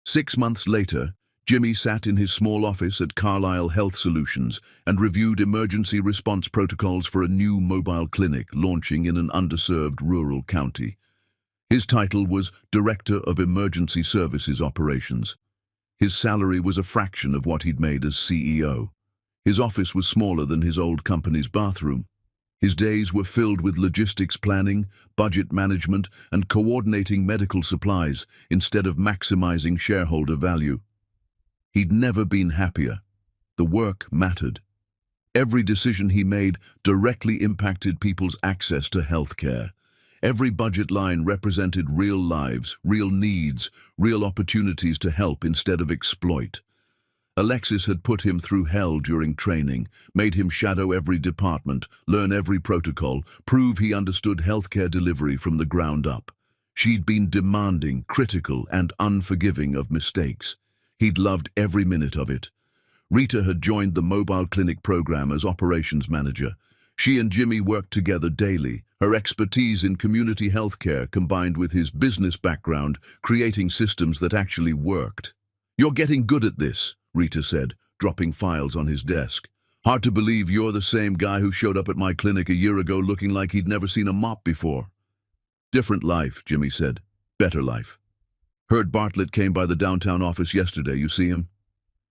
6 months later, Jimmy sat in his small office at Carlisle Health Solutions and reviewed emergency response protocols for a new mobile clinic launching in an underserved rural county. His title was Director of Emergency Services Operations. His salary was a fraction of what he'd made as CEO. His office was smaller than his old company's bathroom. His days were filled with logistics planning, budget management, and coordinating medical supplies instead of maximizing shareholder value. He'd never been happier. The work mattered. Every decision he made directly impacted people's access to healthcare. Every budget line represented real lives, real needs, real opportunities to help instead of exploit. Alexis had put him through hell during training, made him shadow every department, learn every protocol, prove he understood healthcare delivery from the ground up. She'd been demanding, critical, and unforgiving of mistakes. He'd loved every minute of it. Rita had joined the mobile clinic program as operations manager. She and Jimmy worked together daily, her expertise in community healthcare combined with his business background, creating systems that actually worked. "You're getting good at this," Rita said, dropping files on his desk. "Hard to believe you're the same guy who showed up at my clinic a year ago looking like he'd never seen a mop before." "Different life," Jimmy said. "Better life. Heard Bartlett came by the downtown office yesterday. You see him?"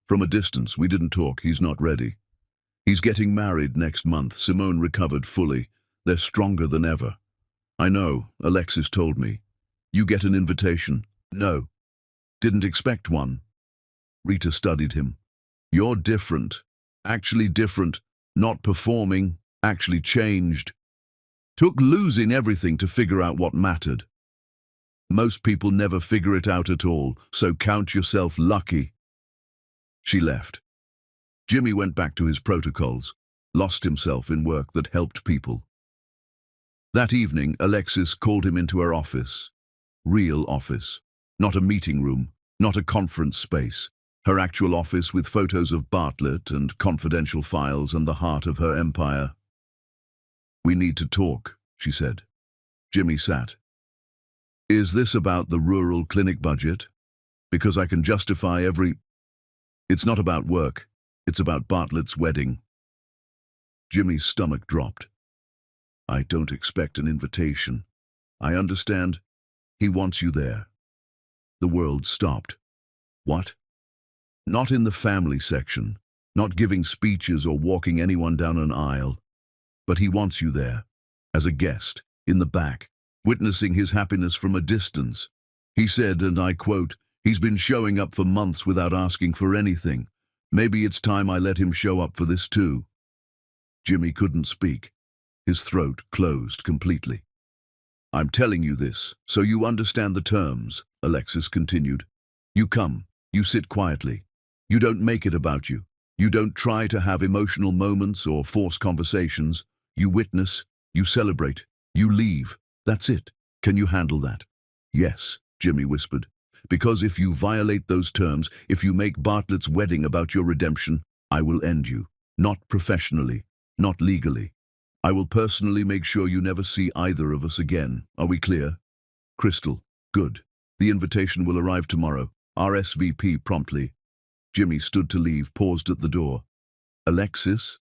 "From a distance. We didn't talk. He's not ready. He's getting married next month." Simone recovered fully. "They're stronger than ever." "I know. Alexis told me. You get an invitation?" "No. Didn't expect one." Rita studied him. "You're different. Actually different. Not performing. Actually changed. Took losing everything to figure out what mattered. Most people never figure it out at all, so count yourself lucky." She left. Jimmy went back to his protocols, lost himself in work that helped people. That evening, Alexis called him into her office. Real office. Not a meeting room, not a conference space. Her actual office with photos of Bartlett and confidential files and the heart of her empire. "We need to talk," she said. Jimmy sat. "Is this about the rural clinic budget? Because I can justify every—" "It's not about work. It's about Bartlett's wedding." Jimmy's stomach dropped. "I don't expect an invitation. I understand. He wants you there." The world stopped. "What?" "Not in the family section, not giving speeches or walking anyone down an aisle. But he wants you there, as a guest, in the back, witnessing his happiness from a distance. He said, and I quote, 'He's been showing up for months without asking for anything. Maybe it's time I let him show up for this too.'" Jimmy couldn't speak. His throat closed completely. "I'm telling you this, so you understand the terms," Alexis continued. "You come, you sit quietly. You don't make it about you. You don't try to have emotional moments or force conversations. You witness, you celebrate, you leave. That's it. Can you handle that?" "Yes," Jimmy whispered. "Because if you violate those terms, if you make Bartlett's wedding about your redemption, I will end you. Not professionally, not legally. I will personally make sure you never see either of us again. Are we clear?" "Crystal. Good. The invitation will arrive tomorrow. RSVP promptly." Jimmy stood to leave, paused at the door. "Alexis?"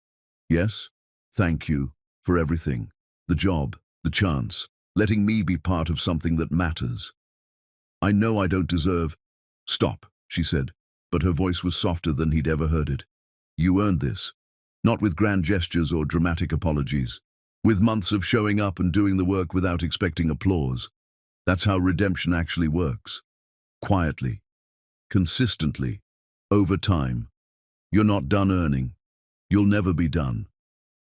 "Yes? Thank you for everything. The job, the chance, letting me be part of something that matters. I know I don't deserve—" "Stop," she said, but her voice was softer than he'd ever heard it. "You earned this. Not with grand gestures or dramatic apologies. With months of showing up and doing the work without expecting applause. That's how redemption actually works. Quietly. Consistently. Over time. You're not done earning. You'll never be done.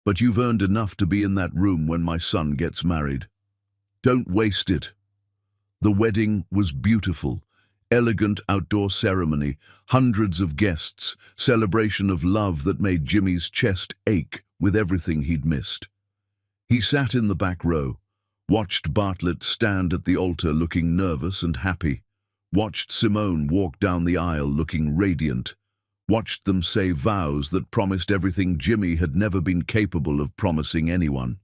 But you've earned enough to be in that room when my son gets married. Don't waste it." The wedding was beautiful. Elegant outdoor ceremony, hundreds of guests, celebration of love that made Jimmy's chest ache with everything he'd missed. He sat in the back row, watched Bartlett stand at the altar looking nervous and happy, watched Simone walk down the aisle looking radiant, watched them say vows that promised everything Jimmy had never been capable of promising anyone.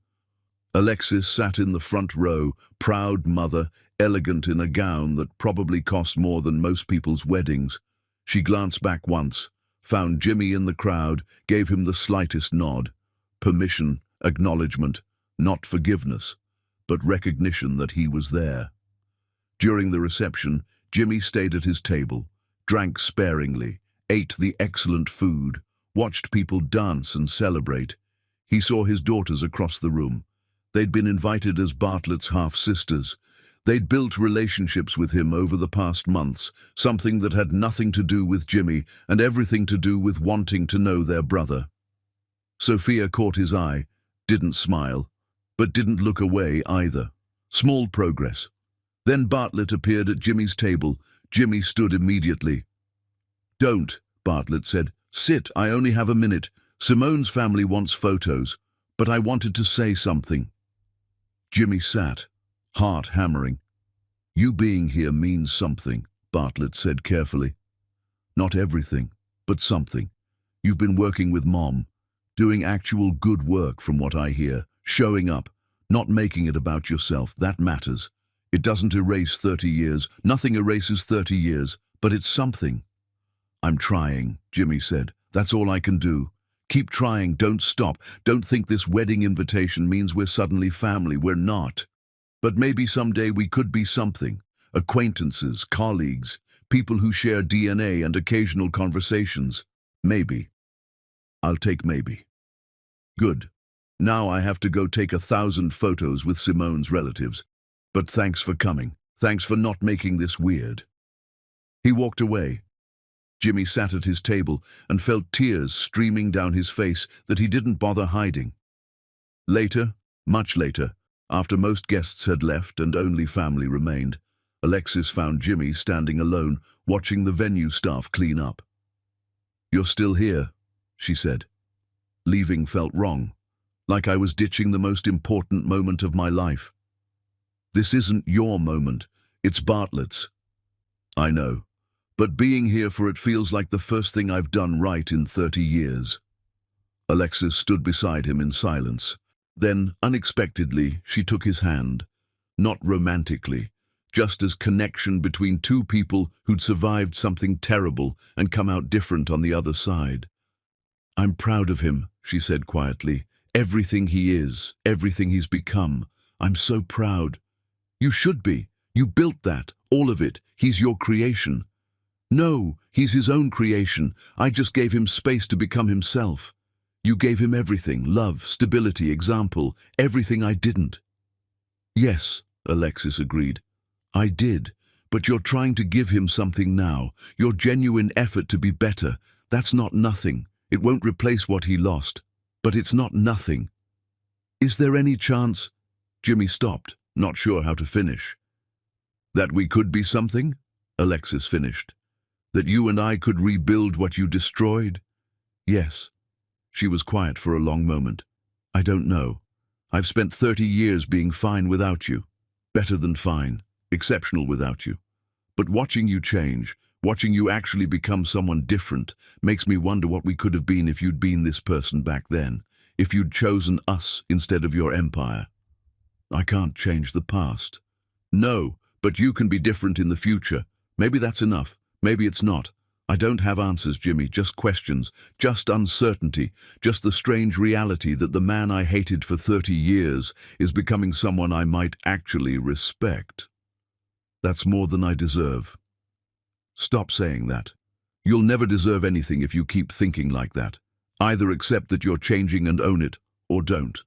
Alexis sat in the front row, proud mother, elegant in a gown that probably cost more than most people's weddings. She glanced back once, found Jimmy in the crowd, gave him the slightest nod. Permission, acknowledgement, not forgiveness, but recognition that he was there. During the reception, Jimmy stayed at his table, drank sparingly, ate the excellent food, watched people dance and celebrate. He saw his daughters across the room. They'd been invited as Bartlett's half-sisters. They'd built relationships with him over the past months, something that had nothing to do with Jimmy and everything to do with wanting to know their brother. Sophia caught his eye, didn't smile, but didn't look away either. Small progress. Then Bartlett appeared at Jimmy's table. Jimmy stood immediately. "Don't," Bartlett said. "Sit, I only have a minute. Simone's family wants photos, but I wanted to say something." Jimmy sat, heart hammering. "You being here means something," Bartlett said carefully. "Not everything, but something. You've been working with Mom, doing actual good work from what I hear, showing up, not making it about yourself. That matters. It doesn't erase 30 years. Nothing erases 30 years, but it's something." "I'm trying," Jimmy said. "That's all I can do. Keep trying, don't stop. Don't think this wedding invitation means we're suddenly family. We're not. But maybe someday we could be something. Acquaintances, colleagues, people who share DNA and occasional conversations. Maybe. I'll take maybe." "Good. Now I have to go take 1,000 photos with Simone's relatives. But thanks for coming. Thanks for not making this weird." He walked away. Jimmy sat at his table and felt tears streaming down his face that he didn't bother hiding. Later, much later, after most guests had left and only family remained, Alexis found Jimmy standing alone, watching the venue staff clean up. "You're still here," she said. "Leaving felt wrong, like I was ditching the most important moment of my life." "This isn't your moment, it's Bartlett's." "I know. But being here for it feels like the first thing I've done right in 30 years. Alexis stood beside him in silence. Then, unexpectedly, she took his hand. Not romantically, just as connection between two people who'd survived something terrible and come out different on the other side. "I'm proud of him," she said quietly. "Everything he is, everything he's become. I'm so proud." "You should be. You built that, all of it. He's your creation." "No, he's his own creation. I just gave him space to become himself. You gave him everything, love, stability, example, everything I didn't." "Yes," Alexis agreed. "I did, but you're trying to give him something now. Your genuine effort to be better. That's not nothing. It won't replace what he lost, but it's not nothing." "Is there any chance—" Jimmy stopped, not sure how to finish. "That we could be something?" Alexis finished. "That you and I could rebuild what you destroyed?" "Yes." She was quiet for a long moment. "I don't know. I've spent 30 years being fine without you. Better than fine. Exceptional without you. But watching you change, watching you actually become someone different, makes me wonder what we could have been if you'd been this person back then, if you'd chosen us instead of your empire." "I can't change the past." "No, but you can be different in the future. Maybe that's enough. Maybe it's not. I don't have answers, Jimmy, just questions, just uncertainty, just the strange reality that the man I hated for 30 years is becoming someone I might actually respect. That's more than I deserve." "Stop saying that. You'll never deserve anything if you keep thinking like that. Either accept that you're changing and own it, or don't.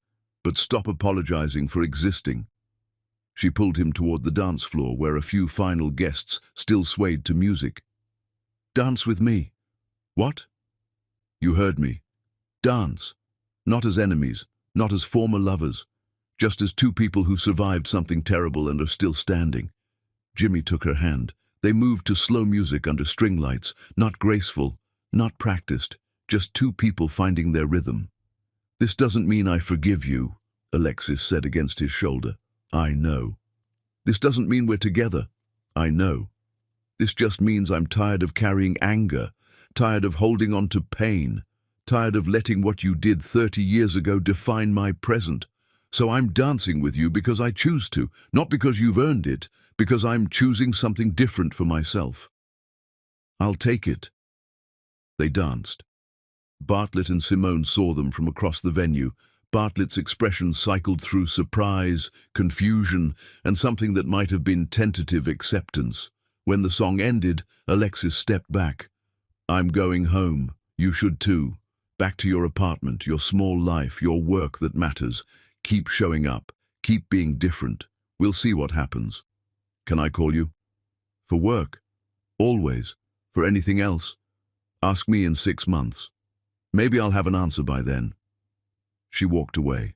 But stop apologizing for existing." She pulled him toward the dance floor where a few final guests still swayed to music. "Dance with me." "What?" "You heard me. Dance. Not as enemies, not as former lovers, just as two people who survived something terrible and are still standing." Jimmy took her hand. They moved to slow music under string lights, not graceful, not practiced, just two people finding their rhythm. "This doesn't mean I forgive you," Alexis said against his shoulder. "I know. This doesn't mean we're together. I know. This just means I'm tired of carrying anger, tired of holding on to pain, tired of letting what you did 30 years ago define my present. So I'm dancing with you because I choose to, not because you've earned it, because I'm choosing something different for myself." I'll take it." They danced. Bartlett and Simone saw them from across the venue. Bartlett's expression cycled through surprise, confusion, and something that might have been tentative acceptance. When the song ended, Alexis stepped back. "I'm going home. You should too. Back to your apartment, your small life, your work that matters. Keep showing up. Keep being different. We'll see what happens." "Can I call you?" "For work. Always. For anything else. Ask me in 6 months. Maybe I'll have an answer by then." She walked away.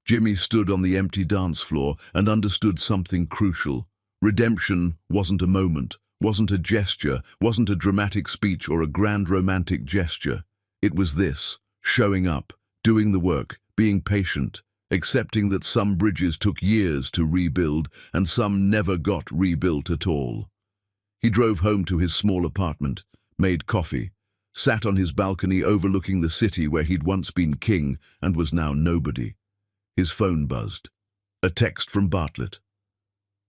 Jimmy stood on the empty dance floor and understood something crucial. Redemption wasn't a moment, wasn't a gesture, wasn't a dramatic speech or a grand romantic gesture. It was this: showing up, doing the work, being patient, accepting that some bridges took years to rebuild and some never got rebuilt at all. He drove home to his small apartment, made coffee, sat on his balcony overlooking the city where he'd once been king and was now nobody. His phone buzzed. A text from Bartlett.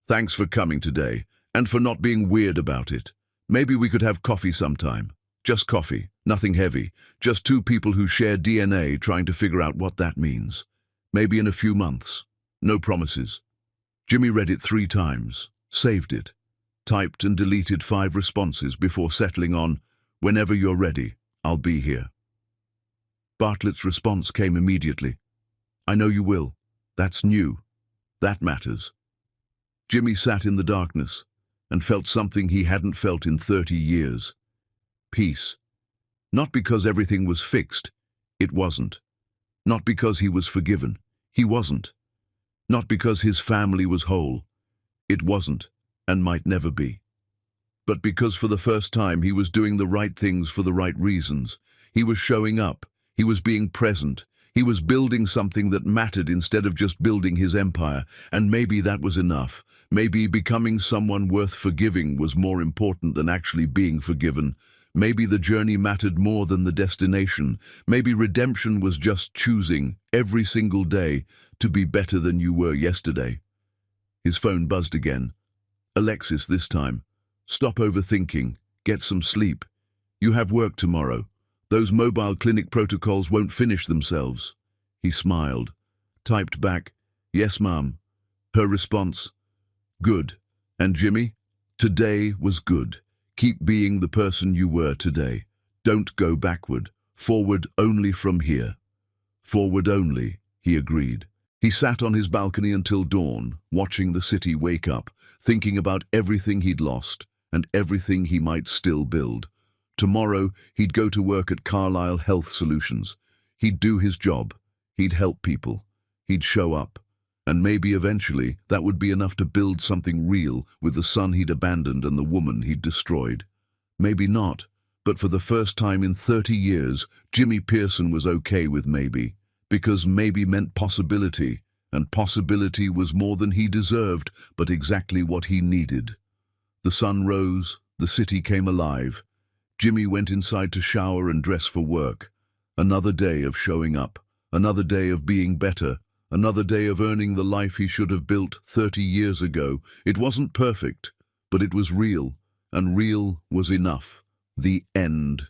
"Thanks for coming today, and for not being weird about it. Maybe we could have coffee sometime. Just coffee, nothing heavy, just two people who share DNA trying to figure out what that means. Maybe in a few months. No promises." Jimmy read it 3 times, saved it, typed and deleted 5 responses before settling on, "Whenever you're ready, I'll be here." Bartlett's response came immediately. "I know you will. That's new. That matters." Jimmy sat in the darkness and felt something he hadn't felt in 30 years. Peace. Not because everything was fixed. It wasn't. Not because he was forgiven. He wasn't. Not because his family was whole. It wasn't, and might never be. But because for the first time he was doing the right things for the right reasons. He was showing up. He was being present. He was building something that mattered instead of just building his empire. And maybe that was enough. Maybe becoming someone worth forgiving was more important than actually being forgiven. Maybe the journey mattered more than the destination. Maybe redemption was just choosing, every single day, to be better than you were yesterday. His phone buzzed again. Alexis this time. "Stop overthinking. Get some sleep. You have work tomorrow. Those mobile clinic protocols won't finish themselves." He smiled. Typed back, "Yes, Mom." Her response, "Good. And Jimmy? Today was good. Keep being the person you were today. Don't go backward. Forward only from here." "Forward only," he agreed. He sat on his balcony until dawn, watching the city wake up, thinking about everything he'd lost and everything he might still build. Tomorrow, he'd go to work at Carlisle Health Solutions. He'd do his job. He'd help people. He'd show up. And maybe eventually that would be enough to build something real with the son he'd abandoned and the woman he'd destroyed. Maybe not, but for the first time in 30 years, Jimmy Pearson was okay with maybe, because maybe meant possibility, and possibility was more than he deserved, but exactly what he needed. The sun rose, the city came alive. Jimmy went inside to shower and dress for work. Another day of showing up, another day of being better, another day of earning the life he should have built 30 years ago. It wasn't perfect, but it was real, and real was enough. The end.